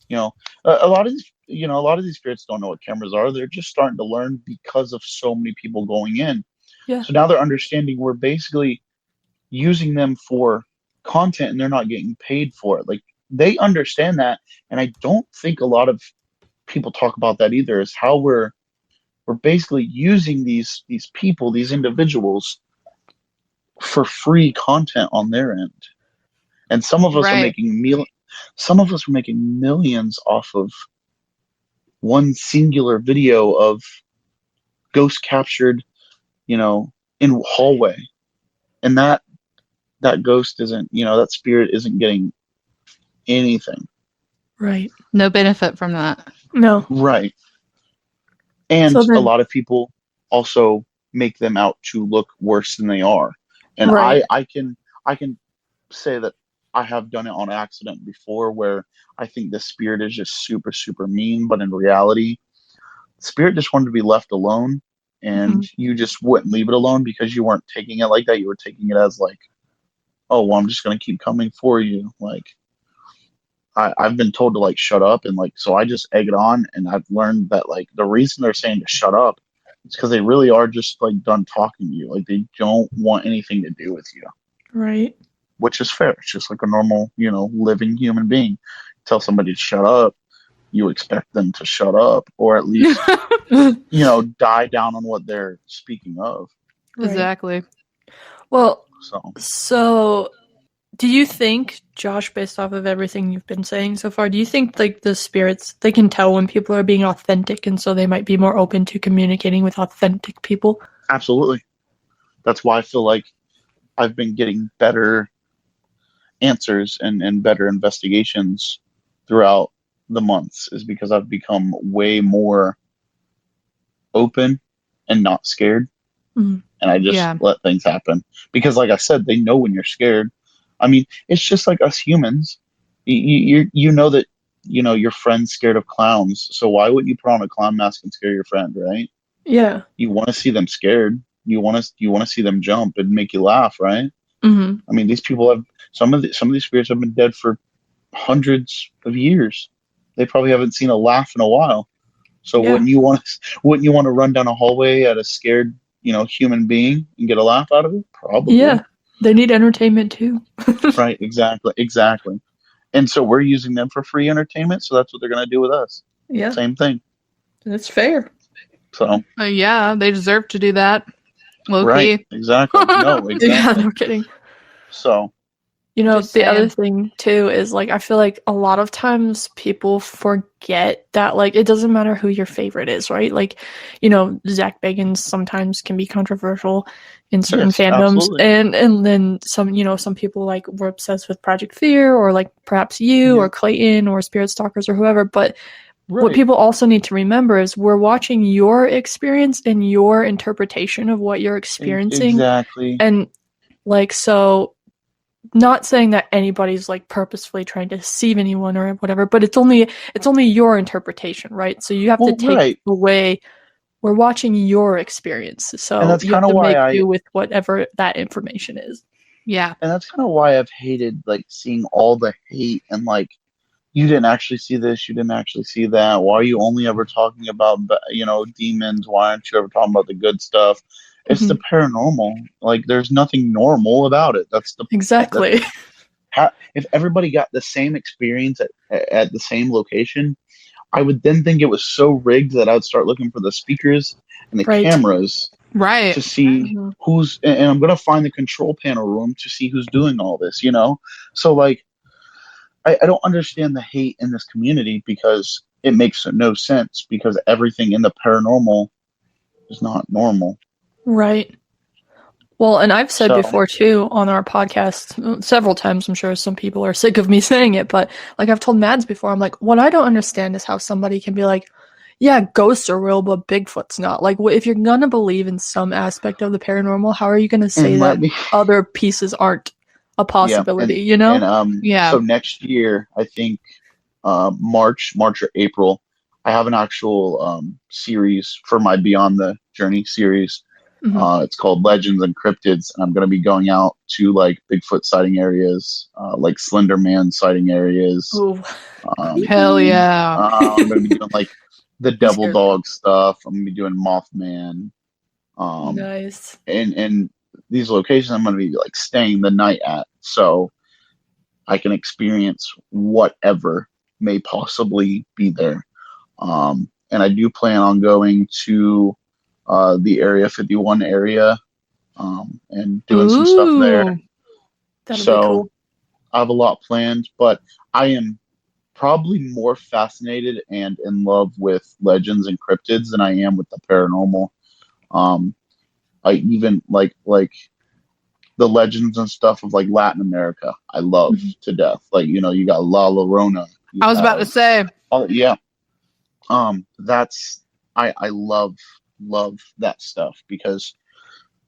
Speaker 3: you know, a lot of these, you know, a lot of these spirits don't know what cameras are. They're just starting to learn because of so many people going in.
Speaker 1: Yeah.
Speaker 3: So now they're understanding we're basically using them for content and they're not getting paid for it. Like they understand that, and I don't think a lot of people talk about that either. Is how we're basically using these people, these individuals, for free content on their end. And some of us are
Speaker 2: Right.
Speaker 3: making some of us are making millions off of one singular video of ghost captured, you know, in hallway, and that ghost isn't, you know, that spirit isn't getting anything.
Speaker 1: Right.
Speaker 2: No benefit from that.
Speaker 1: No.
Speaker 3: Right. And
Speaker 1: So
Speaker 3: a
Speaker 1: then,
Speaker 3: lot of people also make them out to look worse than they are. And
Speaker 1: right.
Speaker 3: I can say that I have done it on accident before where I think the spirit is just super, super mean, but in reality, spirit just wanted to be left alone, and you just wouldn't leave it alone because you weren't taking it like that. You were taking it as like, oh, well, I'm just going to keep coming for you. Like, I've been told to like shut up, and like, so I just egg it on, and I've learned that like the reason they're saying to shut up is because they really are just like done talking to you. Like, they don't want anything to do with you.
Speaker 1: Right.
Speaker 3: Which is fair. It's just like a normal, you know, living human being. Tell somebody to shut up, you expect them to shut up, or at least, you know, die down on what they're speaking of.
Speaker 1: Right.
Speaker 2: Exactly.
Speaker 1: Well,
Speaker 3: So
Speaker 1: do you think, Josh, based off of everything you've been saying so far, do you think like the spirits, they can tell when people are being authentic, and so they might be more open to communicating with authentic people?
Speaker 3: absolutely. That's why I feel like I've been getting better answers and better investigations throughout the months, is because I've become way more open and not scared.
Speaker 1: Mhm.
Speaker 3: And I just let things happen. Because like I said, they know when you're scared. I mean, it's just like us humans. You know that, you know, your friend's scared of clowns. So why wouldn't you put on a clown mask and scare your friend, right?
Speaker 1: Yeah.
Speaker 3: You want to see them scared. You want to see them jump and make you laugh, right?
Speaker 1: Mm-hmm.
Speaker 3: I mean, these people have some of these spirits have been dead for hundreds of years. They probably haven't seen a laugh in a while. So
Speaker 1: Yeah.
Speaker 3: wouldn't you want to run down a hallway at a scared, you know, human being and get a laugh out of it? Probably.
Speaker 1: Yeah. They need entertainment too.
Speaker 3: Right, exactly. And so we're using them for free entertainment, so that's what they're going to do with us.
Speaker 1: Yeah.
Speaker 3: Same thing.
Speaker 1: That's fair.
Speaker 3: So
Speaker 2: Yeah, they deserve to do that. Low
Speaker 3: right,
Speaker 2: key.
Speaker 3: exactly. No, exactly.
Speaker 1: Yeah, no kidding.
Speaker 3: So
Speaker 1: You know,
Speaker 2: Just
Speaker 1: the other
Speaker 2: saying.
Speaker 1: thing too is like I feel like a lot of times people forget that like it doesn't matter who your favorite is, right? Like, you know, Zach Bagans sometimes can be controversial in certain
Speaker 3: Yes,
Speaker 1: fandoms,
Speaker 3: absolutely.
Speaker 1: and then some, you know, some people like were obsessed with Project Fear or like perhaps you
Speaker 3: Yeah,
Speaker 1: or Clayton or Spirit Stalkers or whoever. But what
Speaker 3: right.
Speaker 1: people also need to remember is we're watching your experience and your interpretation of what you're experiencing,
Speaker 3: Exactly.
Speaker 1: and like so not saying that anybody's like purposefully trying to deceive anyone or whatever, but it's only your interpretation, right? So you have to
Speaker 3: Well,
Speaker 1: take
Speaker 3: right.
Speaker 1: away we're watching your experience.
Speaker 3: And
Speaker 1: So
Speaker 3: that's
Speaker 1: you have
Speaker 3: kind of
Speaker 1: to
Speaker 3: why
Speaker 1: make
Speaker 3: I
Speaker 1: do with whatever that information is.
Speaker 2: Yeah.
Speaker 3: and that's kind of why I've hated like seeing all the hate and like you didn't actually see this, you didn't actually see that. Why are you only ever talking about demons? Why aren't you ever talking about the good stuff? It's the
Speaker 1: Mhm.
Speaker 3: paranormal. Like there's nothing normal about it. That's the point. That's
Speaker 1: Exactly.
Speaker 3: if everybody got the same experience at the same location, I would then think it was so rigged that I would start looking for the speakers and the
Speaker 1: Right.
Speaker 3: cameras
Speaker 2: Right.
Speaker 3: to see
Speaker 1: Mhm.
Speaker 3: who's, and I'm gonna find the control panel room to see who's doing all this. So like I don't understand the hate in this community because it makes no sense because everything in the paranormal is not normal.
Speaker 1: Right. Well, and I've said
Speaker 3: So
Speaker 1: before too on our podcast several times, I'm sure some people are sick of me saying it, but like I've told Mads before, I'm like, what I don't understand is how somebody can be like, yeah, ghosts are real, but Bigfoot's not. Like, if you're gonna believe in some aspect of the paranormal, how are you gonna
Speaker 3: and
Speaker 1: say
Speaker 3: let
Speaker 1: that
Speaker 3: me
Speaker 1: other pieces aren't a
Speaker 3: yeah,
Speaker 1: possibility, you
Speaker 3: and
Speaker 1: know?
Speaker 2: Yeah.
Speaker 3: so next year I think March or April, I have an actual series for my Beyond the Journey series.
Speaker 1: Hmm.
Speaker 3: It's called Legends and Cryptids, and I'm going to be going out to like Bigfoot sighting areas, like Slender Man sighting areas.
Speaker 1: Oh,
Speaker 2: Hell
Speaker 1: creepy.
Speaker 2: yeah.
Speaker 3: I'm going to be doing like the
Speaker 1: You
Speaker 3: Devil
Speaker 1: scared me.
Speaker 3: Dog stuff. I'm going to be doing Mothman, um,
Speaker 1: Nice.
Speaker 3: and these locations I'm going to be like staying the night at, so I can experience whatever may possibly be there. And I do plan on going to the Area 51 area and doing some stuff there.
Speaker 2: Ooh.
Speaker 1: That'll be
Speaker 3: So
Speaker 1: cool.
Speaker 3: I have a lot planned, but I am probably more fascinated and in love with legends and cryptids than I am with the paranormal. Um, I even like the legends and stuff of like Latin America. I love
Speaker 1: Mhm.
Speaker 3: to death. Like you got La Llorona. You
Speaker 2: I was about to
Speaker 3: have
Speaker 2: say.
Speaker 3: yeah. That's I love that stuff because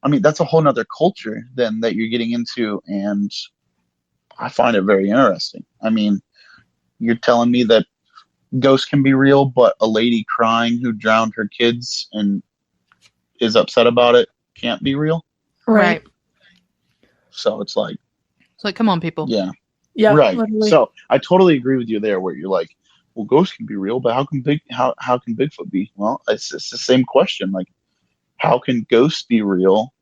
Speaker 3: I mean that's a whole nother culture then that you're getting into, and I find it very interesting. I mean, you're telling me that ghosts can be real, but a lady crying who drowned her kids and is upset about it can't be real.
Speaker 1: Right.
Speaker 2: Right.
Speaker 3: So it's like,
Speaker 2: It's like, come on, people.
Speaker 3: yeah,
Speaker 1: Yeah,
Speaker 3: right.
Speaker 1: literally.
Speaker 3: So I totally agree with you there, where you're like, well, ghosts can be real, but how can Bigfoot be? Well, it's the same question. Like, how can ghosts be real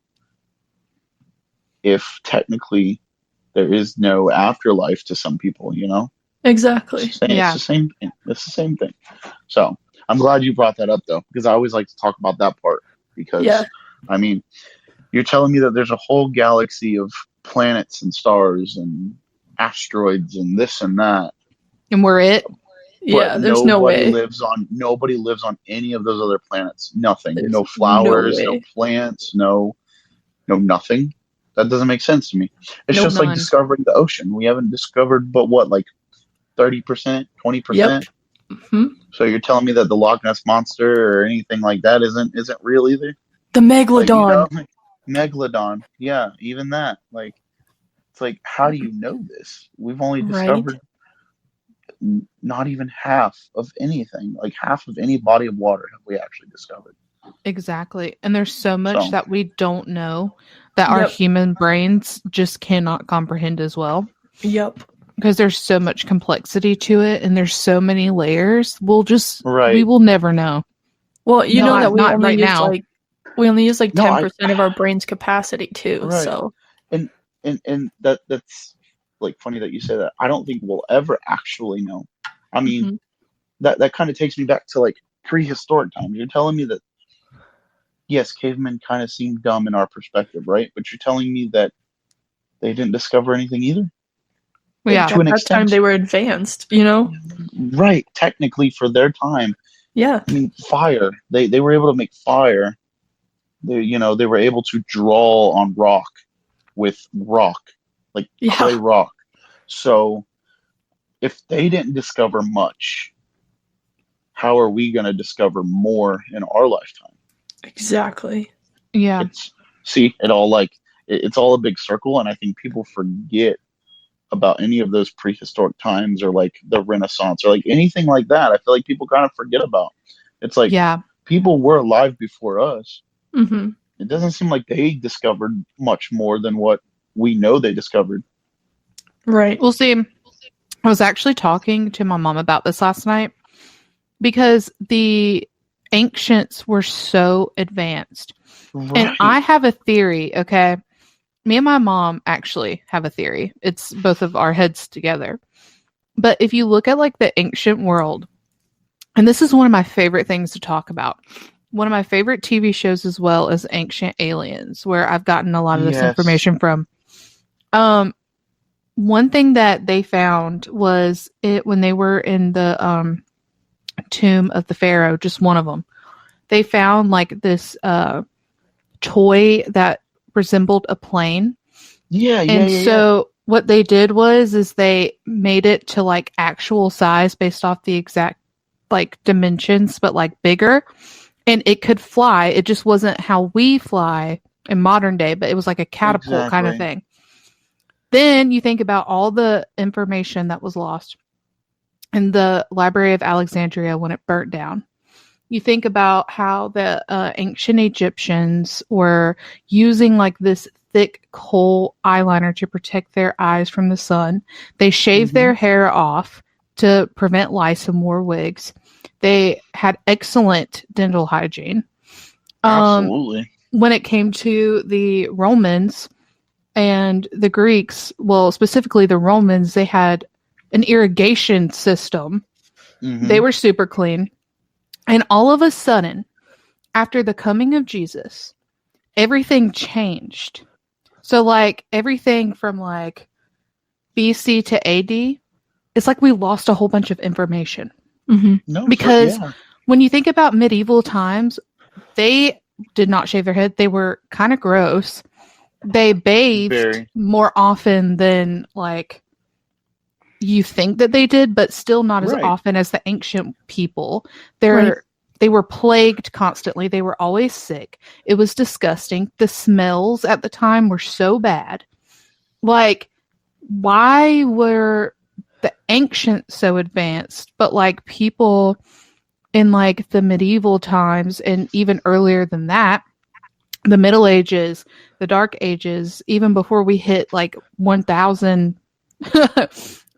Speaker 3: if technically there is no afterlife to some people?
Speaker 1: Exactly.
Speaker 3: It's
Speaker 2: Yeah.
Speaker 3: the same. It's the same thing. So I'm glad you brought that up though, because I always like to talk about that part.
Speaker 1: Yeah.
Speaker 3: Because I mean, you're telling me that there's a whole galaxy of planets and stars and asteroids and this and that,
Speaker 2: And we're it.
Speaker 3: but
Speaker 1: Yeah, there's no way.
Speaker 3: nobody lives on any of those other planets. Nothing.
Speaker 1: There's
Speaker 3: No
Speaker 1: no
Speaker 3: flowers, no
Speaker 1: way.
Speaker 3: plants, no nothing. That doesn't make sense to me. It's
Speaker 1: Nope.
Speaker 3: just like
Speaker 2: None.
Speaker 3: discovering the ocean. We haven't discovered but what, like 30%,
Speaker 1: Yep.
Speaker 3: 20%.
Speaker 1: Hmm.
Speaker 3: So you're telling me that the Loch Ness monster or anything like that isn't real either?
Speaker 1: The
Speaker 3: Like,
Speaker 1: megalodon.
Speaker 3: like Megalodon. Yeah, even that. Like it's like how do you know this? We've only
Speaker 1: Right.
Speaker 3: discovered not even half of anything. Like half of any body of water have we actually discovered.
Speaker 2: Exactly. And there's so much
Speaker 3: So,
Speaker 2: that we don't know that our
Speaker 1: Yep.
Speaker 2: human brains just cannot comprehend as well.
Speaker 1: Yep.
Speaker 2: Because there's so much complexity to it and there's so many layers. We
Speaker 3: right.
Speaker 2: will never know.
Speaker 1: Well, you know
Speaker 3: No,
Speaker 1: that we
Speaker 2: Not
Speaker 1: only
Speaker 2: right
Speaker 1: use
Speaker 2: now.
Speaker 1: like we only use like
Speaker 3: no, I
Speaker 1: 10% of our brain's capacity too.
Speaker 3: right.
Speaker 1: So,
Speaker 3: And that's like funny that you say that. I don't think we'll ever actually know. I mean,
Speaker 1: mhm.
Speaker 3: that kind of takes me back to like prehistoric times. You're telling me that yes, cavemen kind of seem dumb in our perspective, right? But you're telling me that they didn't discover anything either?
Speaker 1: Like,
Speaker 2: Yeah.
Speaker 1: at
Speaker 3: To an
Speaker 1: that time
Speaker 3: extent,
Speaker 1: they were advanced, you know?
Speaker 3: right? Technically, for their time,
Speaker 1: Yeah.
Speaker 3: I mean, fire. They were able to make fire. They were able to draw on rock with rock, like clay
Speaker 1: Yeah.
Speaker 3: rock. So if they didn't discover much, how are we going to discover more in our lifetime?
Speaker 1: Exactly.
Speaker 2: Yeah.
Speaker 3: It's see it all like it's all a big circle, and I think people forget about any of those prehistoric times or like the Renaissance or like anything like that. I feel like people kind of forget about. It's like
Speaker 2: Yeah.
Speaker 3: people were alive before us.
Speaker 1: Mm-hmm.
Speaker 3: It doesn't seem like they discovered much more than what we know they discovered.
Speaker 1: Right.
Speaker 2: Well, see, I was actually talking to my mom about this last night because the ancients were so advanced. And
Speaker 3: Right.
Speaker 2: I have a theory, okay? Me and my mom actually have a theory. It's both of our heads together. But if you look at like the ancient world, and this is one of my favorite things to talk about. One of my favorite TV shows as well is Ancient Aliens, where I've gotten a lot of this
Speaker 3: Yes.
Speaker 2: information from. One thing that they found was it when they were in the tomb of the pharaoh, just one of them. They found like this toy that resembled a plane.
Speaker 3: Yeah, yeah,
Speaker 2: And
Speaker 3: yeah, yeah.
Speaker 2: so what they did is they made it to like actual size based off the exact like dimensions, but like bigger. And it could fly. It just wasn't how we fly in modern day, but it was like a catapult kind of
Speaker 3: Exactly.
Speaker 2: thing. Then you think about all the information that was lost in the Library of Alexandria when it burnt down. You think about how the ancient Egyptians were using like this thick coal eyeliner to protect their eyes from the sun. They shaved their hair off to prevent lice and wore wigs. They had excellent dental hygiene.
Speaker 3: Absolutely.
Speaker 2: When it came to the Romans and the Greeks, well, specifically the Romans, they had an irrigation system. They were super clean. And all of a sudden, after the coming of Jesus, everything changed. So, like, everything from like BC to AD, it's like we lost a whole bunch of information.
Speaker 1: Mm-hmm.
Speaker 3: No,
Speaker 2: Because
Speaker 3: yeah.
Speaker 2: when you think about medieval times, they did not shave their head. They were kind of gross. They bathed
Speaker 3: Very.
Speaker 2: more often than like you think that they did, but still not as
Speaker 3: Right.
Speaker 2: often as the ancient people.
Speaker 1: Right.
Speaker 2: They were plagued constantly. They were always sick. It was disgusting. The smells at the time were so bad. Like, why were the ancients so advanced, but like people in like the medieval times and even earlier than that, the Middle Ages, the Dark Ages, even before we hit like 1000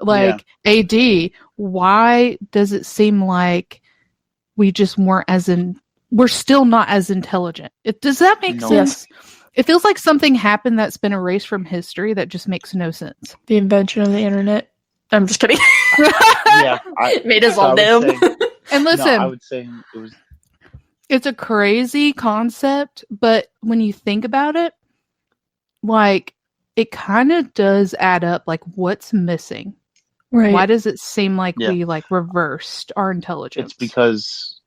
Speaker 2: like AD, why does it seem like we just weren't we're still not as intelligent? Does that make
Speaker 3: No.
Speaker 2: sense? It feels like something happened that's been erased from history that just makes no sense.
Speaker 1: The invention of the internet. I'm just kidding.
Speaker 3: Yeah.
Speaker 1: Made us
Speaker 3: so
Speaker 1: all
Speaker 3: I would
Speaker 1: dumb.
Speaker 3: say-
Speaker 2: And listen,
Speaker 3: No, I would say it was.
Speaker 2: it's a crazy concept, but when you think about it, like, it kind of does add up. Like, what's missing?
Speaker 1: Right.
Speaker 2: Why does it seem like
Speaker 3: Yeah.
Speaker 2: we like reversed our intelligence?
Speaker 3: It's because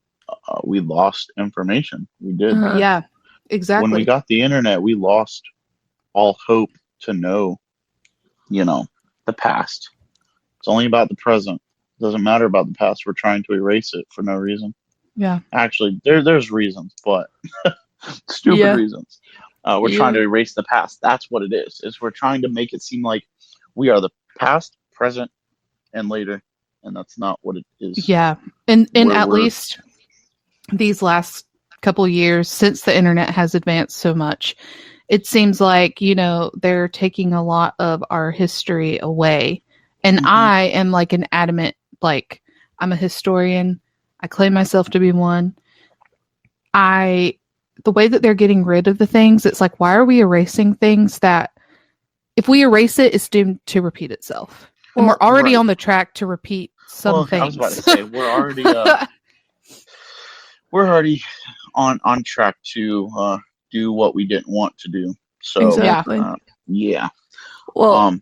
Speaker 3: we lost information. We did.
Speaker 1: Uh-huh.
Speaker 2: Yeah, exactly.
Speaker 3: When we got the internet, we lost all hope to know, the past. It's only about the present. It doesn't matter about the past. We're trying to erase it for no reason.
Speaker 2: Yeah.
Speaker 3: Actually, there's reasons, but stupid
Speaker 1: Yeah.
Speaker 3: reasons. We're trying to erase the past. That's what it is. Is we're trying to make it seem like we are the past, present, and later, and that's not what it is.
Speaker 2: Yeah. And
Speaker 3: Where
Speaker 2: at
Speaker 3: we're-
Speaker 2: least these last couple years, since the internet has advanced so much, it seems like, they're taking a lot of our history away. And
Speaker 3: Mhm.
Speaker 2: I am like an adamant, like, I'm a historian. I claim myself to be one. The way that they're getting rid of the things, it's like, why are we erasing things that, if we erase it, it's doomed to repeat itself? And we're already
Speaker 3: right.
Speaker 2: on the track to repeat some things.
Speaker 3: I was about to say we're already on track to do what we didn't want to do. So
Speaker 1: Exactly.
Speaker 3: yeah.
Speaker 1: Well,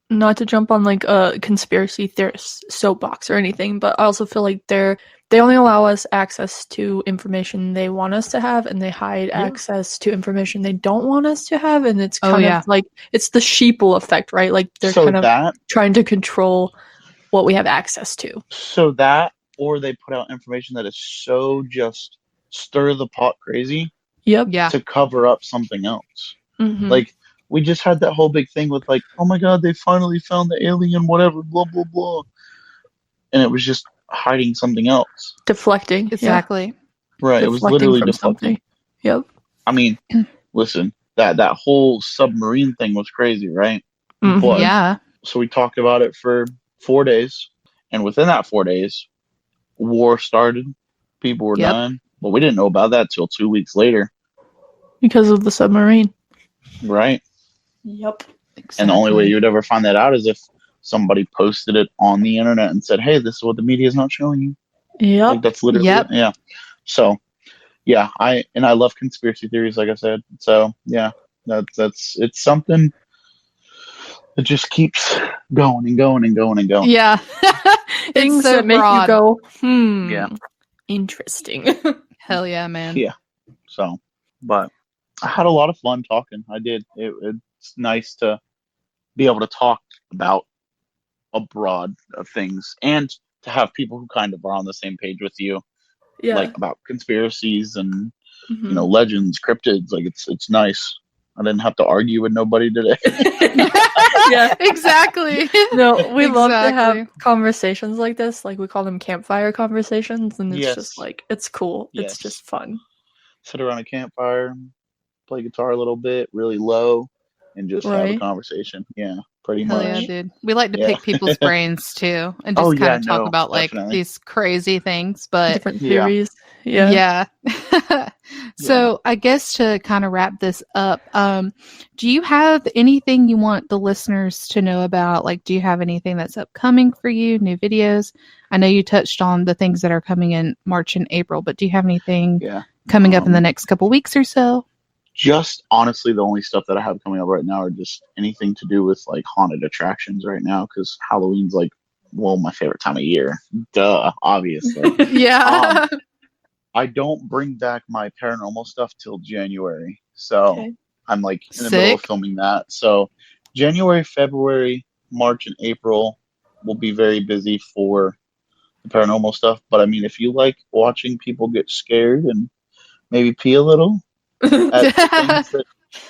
Speaker 1: not to jump on like a conspiracy theorist soapbox or anything, but I also feel like they only allow us access to information they want us to have, and they hide
Speaker 3: Yeah.
Speaker 1: access to information they don't want us to have, and it's
Speaker 2: Oh,
Speaker 1: kind
Speaker 2: yeah.
Speaker 1: of like it's the sheeple effect, right? Like they're
Speaker 3: So
Speaker 1: kind of
Speaker 3: that
Speaker 1: trying to control what we have access to.
Speaker 3: so that or they put out information that is so just stir the pot crazy
Speaker 1: Yep.
Speaker 2: Yeah.
Speaker 3: to cover up something else.
Speaker 1: Mm-hmm.
Speaker 3: Like we just had that whole big thing with like, oh my god, they finally found the alien, whatever, blah blah blah, and it was just hiding something else.
Speaker 1: Deflecting.
Speaker 2: Exactly.
Speaker 3: Right? It was
Speaker 1: Deflecting
Speaker 3: literally
Speaker 1: from
Speaker 3: deflecting.
Speaker 1: something. Yep.
Speaker 3: I mean, listen, that whole submarine thing was crazy, right?
Speaker 1: Mhm.
Speaker 3: But
Speaker 2: Yeah.
Speaker 3: so we talked about it for 4 days, and within that 4 days, war started. People were
Speaker 2: Yep.
Speaker 3: dying, but we didn't know about that till 2 weeks later,
Speaker 1: Because of the submarine.
Speaker 3: right?
Speaker 1: Yep.
Speaker 3: And the only way
Speaker 2: Exactly.
Speaker 3: you would ever find that out is if somebody posted it on the internet and said, "Hey, this is what the media is not showing you." Like
Speaker 1: Yep.
Speaker 3: that's literally
Speaker 2: Yep.
Speaker 3: yeah. So yeah, I love conspiracy theories, like I said. So yeah, that's it's something that just keeps going and going and going and going.
Speaker 2: Yeah.
Speaker 1: Things
Speaker 2: It's so
Speaker 1: that make you
Speaker 2: broad.
Speaker 1: go,
Speaker 3: Yeah.
Speaker 1: interesting.
Speaker 2: Hell yeah, man.
Speaker 3: Yeah. So, but I had a lot of fun talking. I did. It's nice to be able to talk about a broad of things and to have people who kind of are on the same page with you,
Speaker 1: Yeah.
Speaker 3: like about conspiracies and
Speaker 1: Mhm.
Speaker 3: legends, cryptids. Like it's nice. I didn't have to argue with nobody today.
Speaker 1: Yeah.
Speaker 2: Exactly.
Speaker 1: No, we love to have
Speaker 2: Exactly.
Speaker 1: conversations like this. Like we call them campfire conversations, and it's
Speaker 3: Yes.
Speaker 1: just like it's cool. It's
Speaker 3: Yes.
Speaker 1: just fun.
Speaker 3: Sit around a campfire, play guitar a little bit, really low, and just have a
Speaker 1: Right.
Speaker 3: conversation. Yeah, pretty
Speaker 2: Hell yeah,
Speaker 3: much.
Speaker 2: dude. We like to
Speaker 3: Yeah.
Speaker 2: pick people's brains too and
Speaker 3: Oh
Speaker 2: just kind
Speaker 3: yeah,
Speaker 2: of talk
Speaker 3: no,
Speaker 2: about like
Speaker 3: definitely.
Speaker 2: these crazy things. But
Speaker 1: Different
Speaker 3: Yeah.
Speaker 1: theories. Yeah.
Speaker 2: yeah. So I guess to kind of wrap this up, do you have anything you want the listeners to know about? Like, do you have anything that's upcoming for you, new videos? I know you touched on the things that are coming in March and April, but do you have anything
Speaker 3: Yeah.
Speaker 2: coming up in the next couple weeks or so?
Speaker 3: Just honestly, the only stuff that I have coming up right now are just anything to do with like haunted attractions right now because Halloween's like, well, my favorite time of year. Duh, obviously.
Speaker 2: Yeah.
Speaker 3: I don't bring back my paranormal stuff till January. So
Speaker 1: Okay.
Speaker 3: I'm like in the middle of
Speaker 2: Sick.
Speaker 3: filming that. So January, February, March, and April will be very busy for the paranormal stuff. But I mean, if you like watching people get scared and maybe pee a little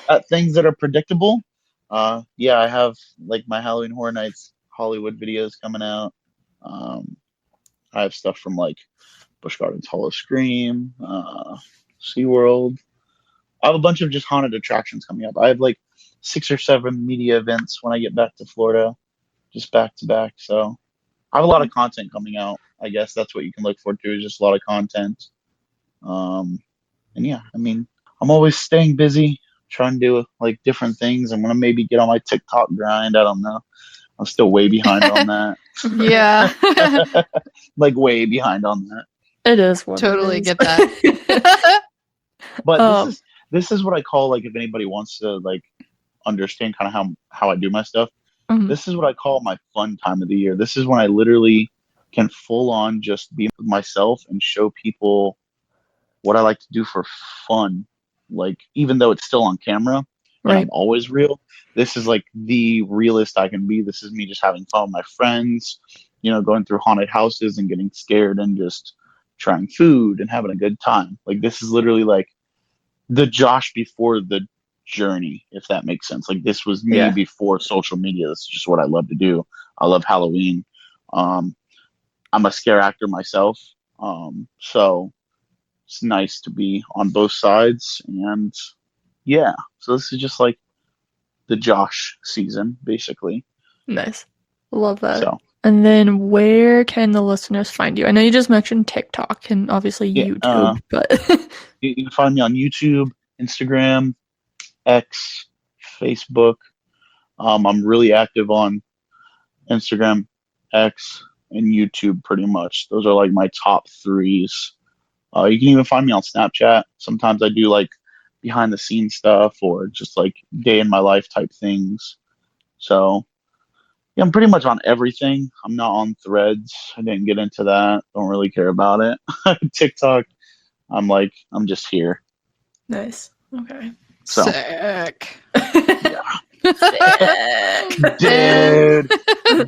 Speaker 3: at things that are predictable, yeah, I have like my Halloween Horror Nights Hollywood videos coming out. I have stuff from like Busch Gardens Hall of Scream, SeaWorld. I have a bunch of just haunted attractions coming up. I have like 6 or 7 media events when I get back to Florida, just back to back. So I have a lot of content coming out. I guess that's what you can look forward to is just a lot of content. And yeah, I mean, I'm always staying busy, trying to do like different things. I'm gonna maybe get on my TikTok grind. I don't know. I'm still way behind on that.
Speaker 2: Yeah.
Speaker 3: Like way behind on that.
Speaker 1: It is what
Speaker 2: Totally
Speaker 1: it is.
Speaker 2: get that.
Speaker 3: But this is what I call like if anybody wants to like understand kind of how I do my stuff.
Speaker 1: Mhm.
Speaker 3: This is what I call my fun time of the year. This is when I literally can full on just be with myself and show people what I like to do for fun. Like even though it's still on camera and
Speaker 1: Right.
Speaker 3: I'm always real, this is like the realest I can be. This is me just having fun with my friends, going through haunted houses and getting scared and just trying food and having a good time. Like this is literally like the Josh before the journey, if that makes sense. Like this was me
Speaker 1: Yeah.
Speaker 3: before social media. This is just what I love to do. I love Halloween. I'm a scare actor myself. So it's nice to be on both sides. And yeah, so this is just like the Josh season, basically.
Speaker 1: Nice. Love that.
Speaker 3: So
Speaker 1: And then where can the listeners find you? I know you just mentioned TikTok and obviously
Speaker 3: yeah,
Speaker 1: YouTube, but
Speaker 3: you can find me on YouTube, Instagram, X, Facebook. I'm really active on Instagram, X, and YouTube pretty much. Those are like my top threes. You can even find me on Snapchat. Sometimes I do like behind the scenes stuff or just like day in my life type things. So Yeah, I'm pretty much on everything. I'm not on Threads. I didn't get into that. Don't really care about it. TikTok, I'm just here.
Speaker 1: Nice. Okay.
Speaker 3: So,
Speaker 2: Sick.
Speaker 3: yeah.
Speaker 1: Sick.
Speaker 3: Dude,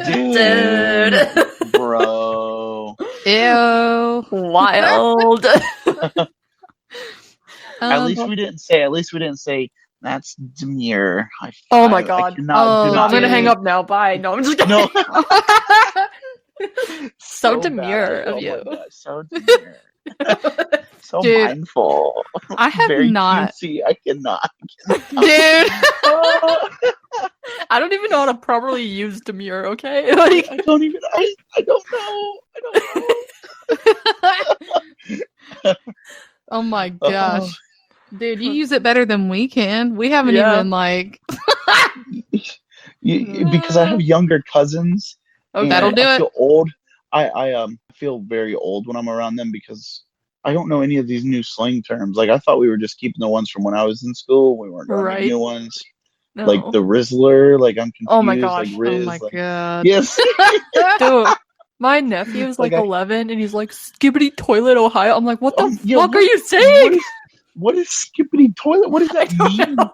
Speaker 1: Dude.
Speaker 3: bro.
Speaker 2: Ew.
Speaker 1: Wild.
Speaker 3: At least we didn't say that's demure.
Speaker 1: Oh my
Speaker 3: I
Speaker 1: god.
Speaker 3: cannot
Speaker 2: Oh,
Speaker 1: No, I'm gonna
Speaker 3: deny
Speaker 1: hang
Speaker 2: dude.
Speaker 1: up now. Bye. No, I'm just kidding.
Speaker 3: No.
Speaker 1: So
Speaker 3: bad.
Speaker 1: demure of
Speaker 3: Oh
Speaker 1: you.
Speaker 3: my God, so demure. So
Speaker 2: Dude,
Speaker 3: mindful.
Speaker 2: I have
Speaker 3: Very
Speaker 2: not.
Speaker 3: cutesy. I cannot.
Speaker 2: Dude.
Speaker 1: I don't even know how to properly use demure, okay? Like
Speaker 3: I don't even. I don't know.
Speaker 2: Oh my gosh. Dude, you use it better than we can. We haven't
Speaker 1: Yeah.
Speaker 2: even like
Speaker 3: Because I have younger cousins.
Speaker 1: Okay.
Speaker 3: And
Speaker 2: That'll do
Speaker 3: I
Speaker 2: it.
Speaker 3: feel old. I feel very old when I'm around them because I don't know any of these new slang terms. Like I thought we were just keeping the ones from when I was in school. We weren't learning
Speaker 1: Right.
Speaker 3: new ones.
Speaker 1: No.
Speaker 3: Like the Rizzler. Like I'm confused.
Speaker 1: Oh my
Speaker 3: Like
Speaker 1: gosh.
Speaker 3: Riz.
Speaker 2: Oh my
Speaker 3: like,
Speaker 2: god.
Speaker 3: yes.
Speaker 1: Dude, my nephew is like
Speaker 3: Like,
Speaker 1: 11 and he's like, Skibbity Toilet Ohio. I'm like, what the
Speaker 3: Yeah,
Speaker 1: fuck are you saying?
Speaker 3: What is skippity toilet? What does
Speaker 1: I
Speaker 3: that
Speaker 1: don't
Speaker 3: mean?
Speaker 1: know.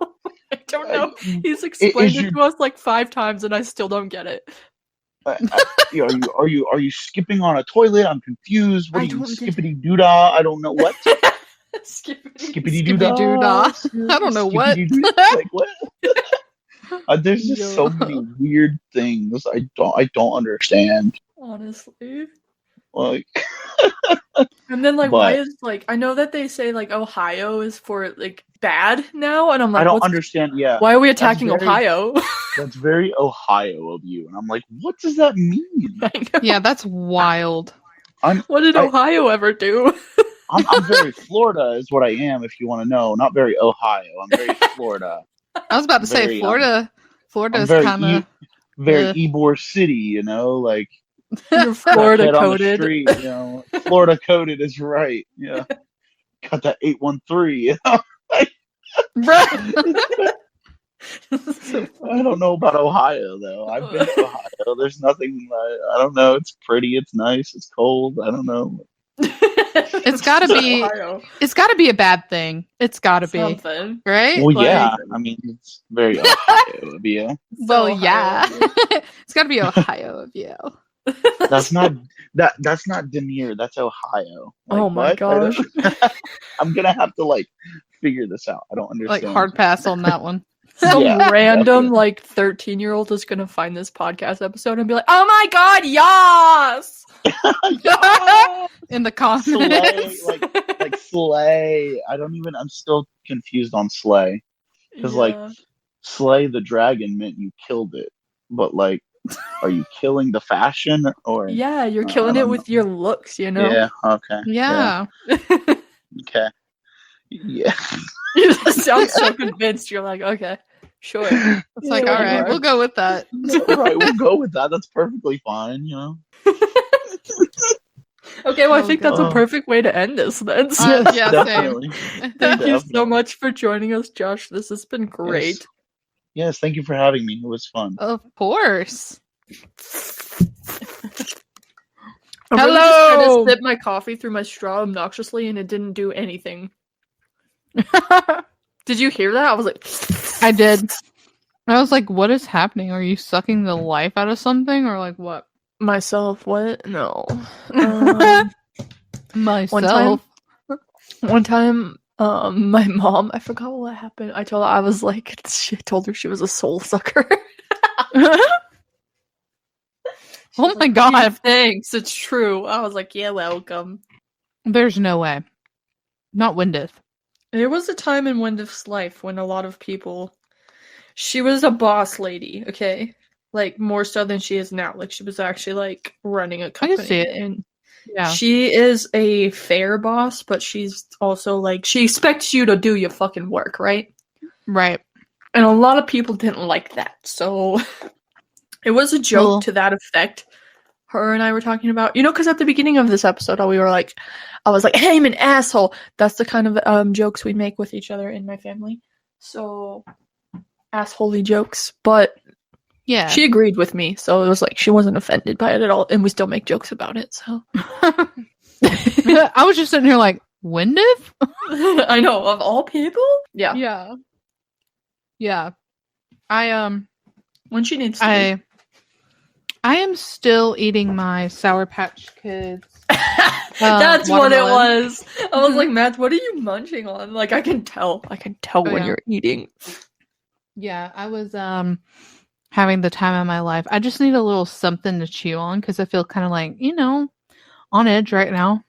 Speaker 1: I don't know. He's explained it to us like 5 times and I still don't get it.
Speaker 3: Are you skipping on a toilet? I'm confused. What
Speaker 1: I
Speaker 3: are you
Speaker 1: don't get-
Speaker 3: skippity doodah? I don't know what.
Speaker 1: Skibbity.
Speaker 3: Skippity
Speaker 2: Skippy-doo-dah.
Speaker 3: doodah.
Speaker 2: I don't know what.
Speaker 3: Like what? There's just so many weird things I don't understand.
Speaker 1: Honestly.
Speaker 3: Like,
Speaker 1: And then like why
Speaker 3: but
Speaker 1: is like I know that they say like Ohio is for like bad now and I'm like
Speaker 3: I don't
Speaker 1: what's
Speaker 3: understand. Yeah,
Speaker 1: why are we attacking
Speaker 3: very-
Speaker 1: Ohio?
Speaker 3: that's very Ohio of you. And I'm like, what does that mean?
Speaker 1: I know.
Speaker 2: Yeah, that's wild.
Speaker 1: What did
Speaker 3: I-
Speaker 1: Ohio ever do?
Speaker 3: I'm very Florida is what I am. If you want to know, not very Ohio. I'm very Florida.
Speaker 2: I was about to say
Speaker 3: Very,
Speaker 2: Florida.
Speaker 3: I'm
Speaker 2: Florida's
Speaker 3: very
Speaker 2: kind of
Speaker 3: very
Speaker 2: Yeah.
Speaker 3: Ybor City. You know, like
Speaker 1: You're Florida
Speaker 3: crackhead on the
Speaker 1: coded.
Speaker 3: street. You know, Florida coded is right. Yeah, got that 813. You know? I don't know about Ohio though. I've been to Ohio. There's nothing. I don't know. It's pretty. It's nice. It's cold. I don't know.
Speaker 2: It's gotta be-
Speaker 1: Ohio.
Speaker 2: It's got to be a bad thing. It's got to be,
Speaker 1: Something.
Speaker 2: right?
Speaker 3: Well,
Speaker 1: Like-
Speaker 3: yeah. I mean, it's very Ohio of you.
Speaker 2: Well,
Speaker 1: Ohio.
Speaker 2: yeah. It's got to be Ohio of you.
Speaker 3: That's not That's not Demure. That's Ohio. Like,
Speaker 1: Oh my
Speaker 3: what?
Speaker 1: gosh.
Speaker 3: I'm gonna have to like figure this out. I don't understand.
Speaker 2: Like hard pass on that one.
Speaker 1: Some
Speaker 3: Yeah,
Speaker 1: random like 13-year-old is gonna find this podcast episode and be like, "Oh my god, yas!"
Speaker 2: In the
Speaker 3: Slay,
Speaker 2: comments.
Speaker 3: like Slay. I'm still confused on Slay. 'Cause, like,
Speaker 1: Yeah.
Speaker 3: Slay the dragon meant you killed it, but like, are you killing the fashion or?
Speaker 1: Yeah, you're
Speaker 3: I
Speaker 1: killing it
Speaker 3: don't
Speaker 1: with your looks, you know.
Speaker 3: Yeah. Okay.
Speaker 2: Yeah.
Speaker 3: Okay. Yeah.
Speaker 1: You just sound so convinced. You're like, okay, sure.
Speaker 2: It's like,
Speaker 3: Yeah,
Speaker 2: all right,
Speaker 3: right.
Speaker 2: we'll go with that.
Speaker 3: Right. We'll go with that. That's perfectly fine. You know.
Speaker 1: Okay, well, I
Speaker 2: Oh,
Speaker 1: think that's a
Speaker 3: God.
Speaker 1: perfect way to end this then. So
Speaker 2: Yeah, same.
Speaker 3: Definitely.
Speaker 1: thank you so
Speaker 3: Definitely.
Speaker 1: much for joining us, Josh. This has been great.
Speaker 3: Yes. Thank you for having me. It was fun.
Speaker 2: Of course.
Speaker 1: I really just tried
Speaker 2: Hello!
Speaker 1: to sip my coffee through my straw obnoxiously, and it didn't do anything. Did you hear that? I was like,
Speaker 2: I did. I was like, what is happening? Are you sucking the life out of something or like what?
Speaker 1: myself. What? No.
Speaker 2: Myself.
Speaker 1: One time, my mom. I forgot what happened. I told her I was like. She told her she was a soul sucker.
Speaker 2: Oh my god.
Speaker 1: Thanks. It's true. I was like, yeah, welcome.
Speaker 2: There's no way. Not Windith.
Speaker 1: There was a time in Wendif's life when a lot of people. She was a boss lady, okay? Like, more so than she is now. Like, she was actually, like, running a
Speaker 2: can
Speaker 1: company.
Speaker 2: see it.
Speaker 1: And
Speaker 2: Yeah.
Speaker 1: she is a fair boss, but she's also, like, she expects you to do your fucking work, right?
Speaker 2: Right.
Speaker 1: And a lot of people didn't like that. So, it was a joke
Speaker 2: Well-
Speaker 1: to that effect. Her and I were talking about, you know, because at the beginning of this episode, we were like, I was like, hey, I'm an asshole. That's the kind of jokes we make with each other in my family. So, assholey jokes. But
Speaker 2: Yeah.
Speaker 1: She agreed with me, so it was like she wasn't offended by it at all, and we still make jokes about it. So
Speaker 2: I was just sitting here like, Wendiv?
Speaker 1: I know, of all people, yeah.
Speaker 2: Yeah. I
Speaker 1: When she needs to be.
Speaker 2: I am still eating my Sour Patch Kids.
Speaker 1: That's what it
Speaker 2: watermelon.
Speaker 1: was. I was like, Matt, what are you munching on? Like, I can tell when
Speaker 2: yeah.
Speaker 1: you're eating.
Speaker 2: Yeah, I was having the time of my life. I just need a little something to chew on because I feel kind of like, on edge right now.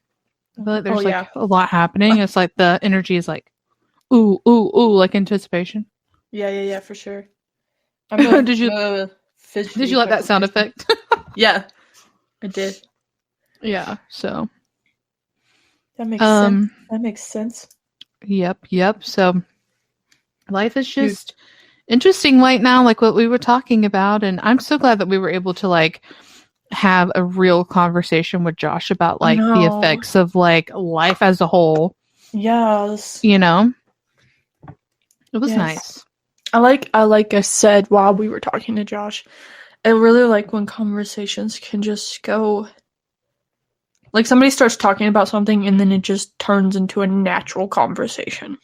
Speaker 2: I feel like there's like a lot happening. It's like the energy is like, ooh, ooh, ooh, like anticipation.
Speaker 1: Yeah, for sure.
Speaker 2: Did you like that sound effect?
Speaker 1: Yeah, I did.
Speaker 2: Yeah, so
Speaker 1: that makes sense. That makes sense.
Speaker 2: Yep. So life is just interesting right now, like what we were talking about, and I'm so glad that we were able to like have a real conversation with Josh about like the effects of like life as a whole.
Speaker 1: Yes.
Speaker 2: It was nice.
Speaker 1: Like I said while we were talking to Josh, I really like when conversations can just go like somebody starts talking about something and then it just turns into a natural conversation.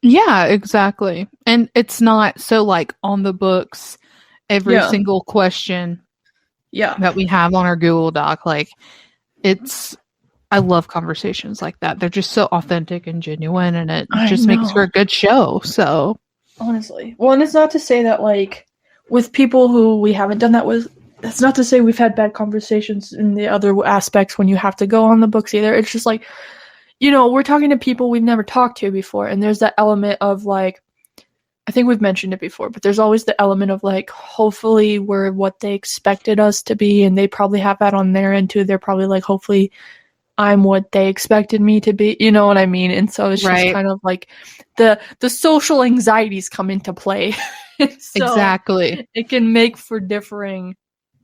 Speaker 2: Yeah, exactly. And it's not so like on the books every single question that we have on our Google Doc. Like I love conversations like that. They're just so authentic and genuine, and it just makes for a good show. So
Speaker 1: honestly, well, and it's not to say that like with people who we haven't done that with, that's not to say we've had bad conversations in the other aspects when you have to go on the books either. It's just like, we're talking to people we've never talked to before, and there's that element of like, I think we've mentioned it before, but there's always the element of like, hopefully we're what they expected us to be, and they probably have that on their end too. They're probably like, hopefully I'm what they expected me to be, you know what I mean? And so it's just kind of like the social anxieties come into play. So
Speaker 2: exactly.
Speaker 1: It can make for differing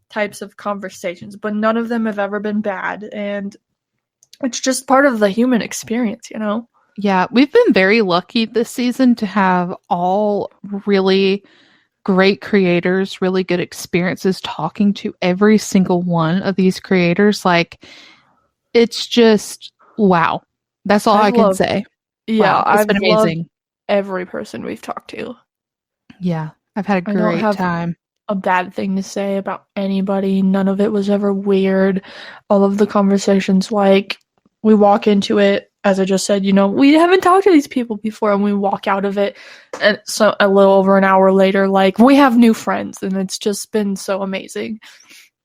Speaker 1: types of conversations, but none of them have ever been bad, and it's just part of the human experience,
Speaker 2: Yeah, we've been very lucky this season to have all really great creators, really good experiences talking to every single one of these creators. Like, it's just wow. That's all I can say.
Speaker 1: Yeah,
Speaker 2: wow, it's been amazing.
Speaker 1: Every person we've talked to.
Speaker 2: Yeah, I've had a great time.
Speaker 1: A bad thing to say about anybody. None of it was ever weird. All of the conversations, like, we walk into it, as I just said, we haven't talked to these people before, and we walk out of it, and so a little over an hour later, like, we have new friends, and it's just been so amazing.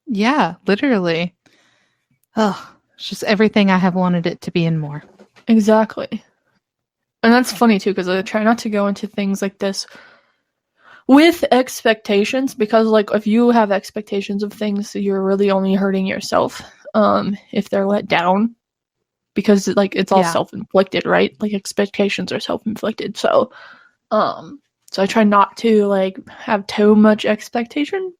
Speaker 2: Yeah, literally. Oh, it's just everything I have wanted it to be and more.
Speaker 1: Exactly. And that's funny, too, because I try not to go into things like this with expectations, because like if you have expectations of things, you're really only hurting yourself if they're let down, because like it's all self-inflicted, right? Like expectations are self-inflicted. So I try not to like have too much expectation.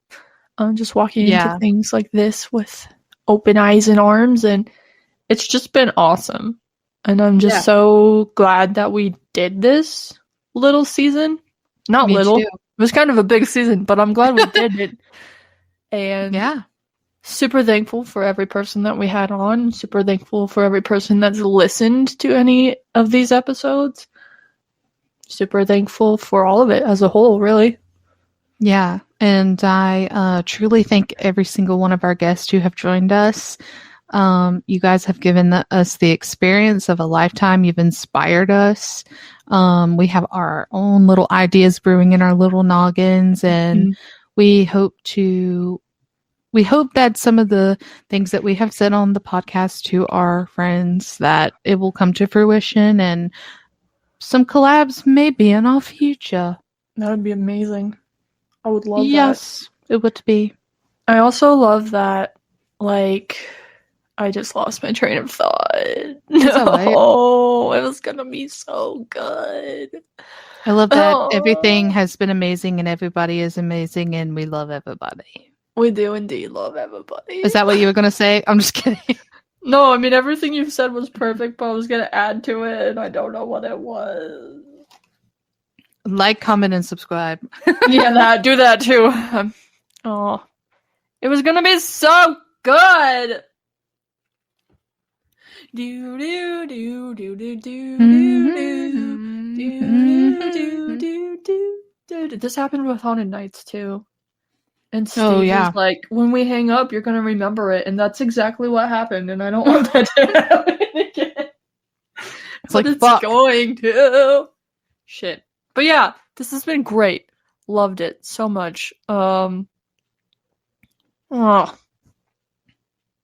Speaker 1: Just walking into things like this with open eyes and arms, and it's just been awesome. And I'm just so glad that we did this little season. Not
Speaker 2: Me
Speaker 1: little.
Speaker 2: too.
Speaker 1: It was kind of a big season, but I'm glad we did it. And super thankful for every person that we had on. Super thankful for every person that's listened to any of these episodes. Super thankful for all of it as a whole, really.
Speaker 2: Yeah, and I truly thank every single one of our guests who have joined us. You guys have given us the experience of a lifetime. You've inspired us. We have our own little ideas brewing in our little noggins, and we hope that some of the things that we have said on the podcast to our friends, that it will come to fruition, and some collabs may be in our future.
Speaker 1: That would be amazing. I would love that.
Speaker 2: Yes, it would be.
Speaker 1: I also love that, like, I just lost my train of thought. No, it was gonna be so good.
Speaker 2: I love that everything has been amazing and everybody is amazing and we love everybody.
Speaker 1: We do indeed love everybody.
Speaker 2: Is that what you were gonna say? I'm just kidding.
Speaker 1: No, I mean everything you've said was perfect, but I was gonna add to it and I don't know what it was.
Speaker 2: Like, comment, and subscribe.
Speaker 1: Yeah, do that too. Oh, it was gonna be so good. Do do do do do do do do do do do. This happened with Haunted Nights too. And Steve was like, "When we hang up, you're gonna remember it," and that's exactly what happened. And I don't want that to happen again.
Speaker 2: It's like, fuck.
Speaker 1: Going to shit. But yeah, this has been great. Loved it so much. Oh,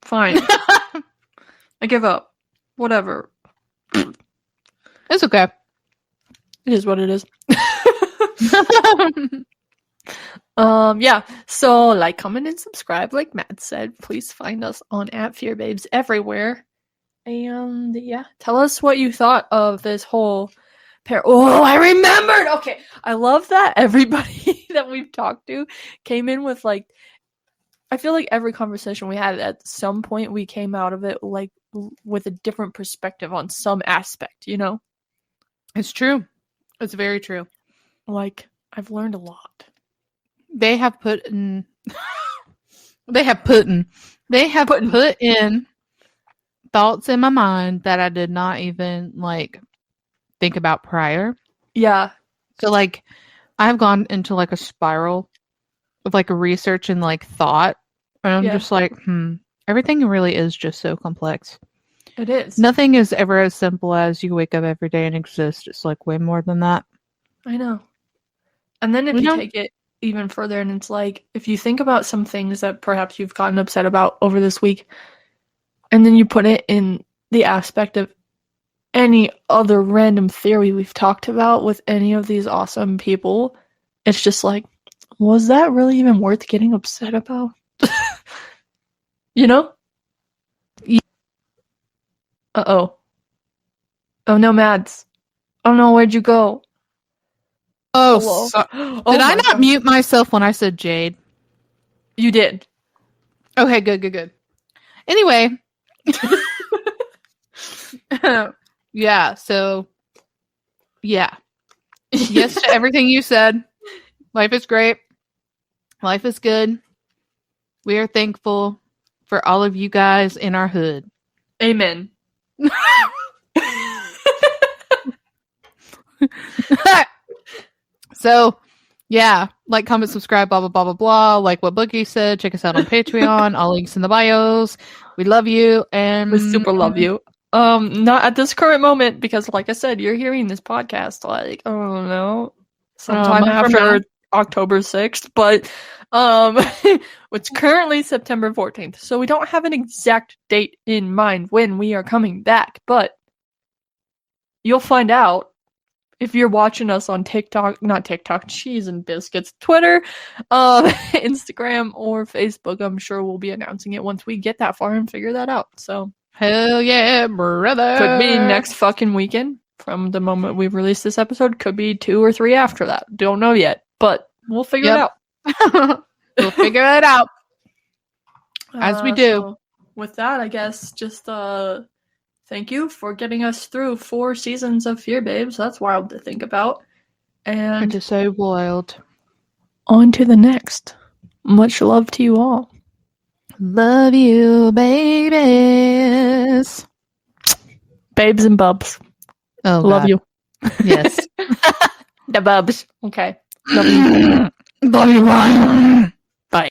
Speaker 1: fine. I give up. Whatever.
Speaker 2: It's okay.
Speaker 1: It is what it is. Yeah. So like, comment, and subscribe, like Matt said. Please find us on @FearBabes everywhere. And yeah, tell us what you thought of this whole Oh, I remembered! Okay. I love that everybody that we've talked to came in with like, I feel like every conversation we had at some point we came out of it like with a different perspective on some aspect, you know?
Speaker 2: It's true. It's very true.
Speaker 1: Like, I've learned a lot.
Speaker 2: They have put in thoughts in my mind that I did not even like think about prior.
Speaker 1: Yeah.
Speaker 2: So like I've gone into like a spiral of like research and like thought. And I'm just like, everything really is just so complex.
Speaker 1: It is.
Speaker 2: Nothing is ever as simple as you wake up every day and exist. It's like way more than that.
Speaker 1: I know. And then if you take it even further, and it's like, if you think about some things that perhaps you've gotten upset about over this week, and then you put it in the aspect of any other random theory we've talked about with any of these awesome people, it's just like, was that really even worth getting upset about? You know?
Speaker 2: Yeah.
Speaker 1: Uh-oh. Oh no, Mads. Oh no, where'd you go?
Speaker 2: Oh, did I not mute myself when I said Jade?
Speaker 1: You did.
Speaker 2: Okay, good. Anyway. Yeah, so yeah. Yes to everything you said. Life is great. Life is good. We are thankful for all of you guys in our hood.
Speaker 1: Amen.
Speaker 2: So, yeah, like, comment, subscribe, blah, blah, blah, blah, blah. Like what Boogie said. Check us out on Patreon. All links in the bios. We love you. And
Speaker 1: we super love you. Not at this current moment, because like I said, you're hearing this podcast like, I don't know, sometime after October 6th, but it's currently September 14th, so we don't have an exact date in mind when we are coming back, but you'll find out if you're watching us on Cheese and Biscuits, Twitter, Instagram, or Facebook. I'm sure we'll be announcing it once we get that far and figure that out. So
Speaker 2: hell yeah, brother.
Speaker 1: Could be next fucking weekend from the moment we've released this episode. Could be 2 or 3 after that. Don't know yet, but we'll figure it out.
Speaker 2: We'll figure it out as we do.
Speaker 1: So with that, I guess just thank you for getting us through 4 seasons of Fear Babes. That's wild to think about. And
Speaker 2: it is so wild.
Speaker 1: On to the next. Much love to you all.
Speaker 2: Love you, babies.
Speaker 1: Babes and bubs.
Speaker 2: Oh,
Speaker 1: love
Speaker 2: God.
Speaker 1: You.
Speaker 2: Yes.
Speaker 1: The bubs. Okay. Love you.
Speaker 2: Love you, Ryan.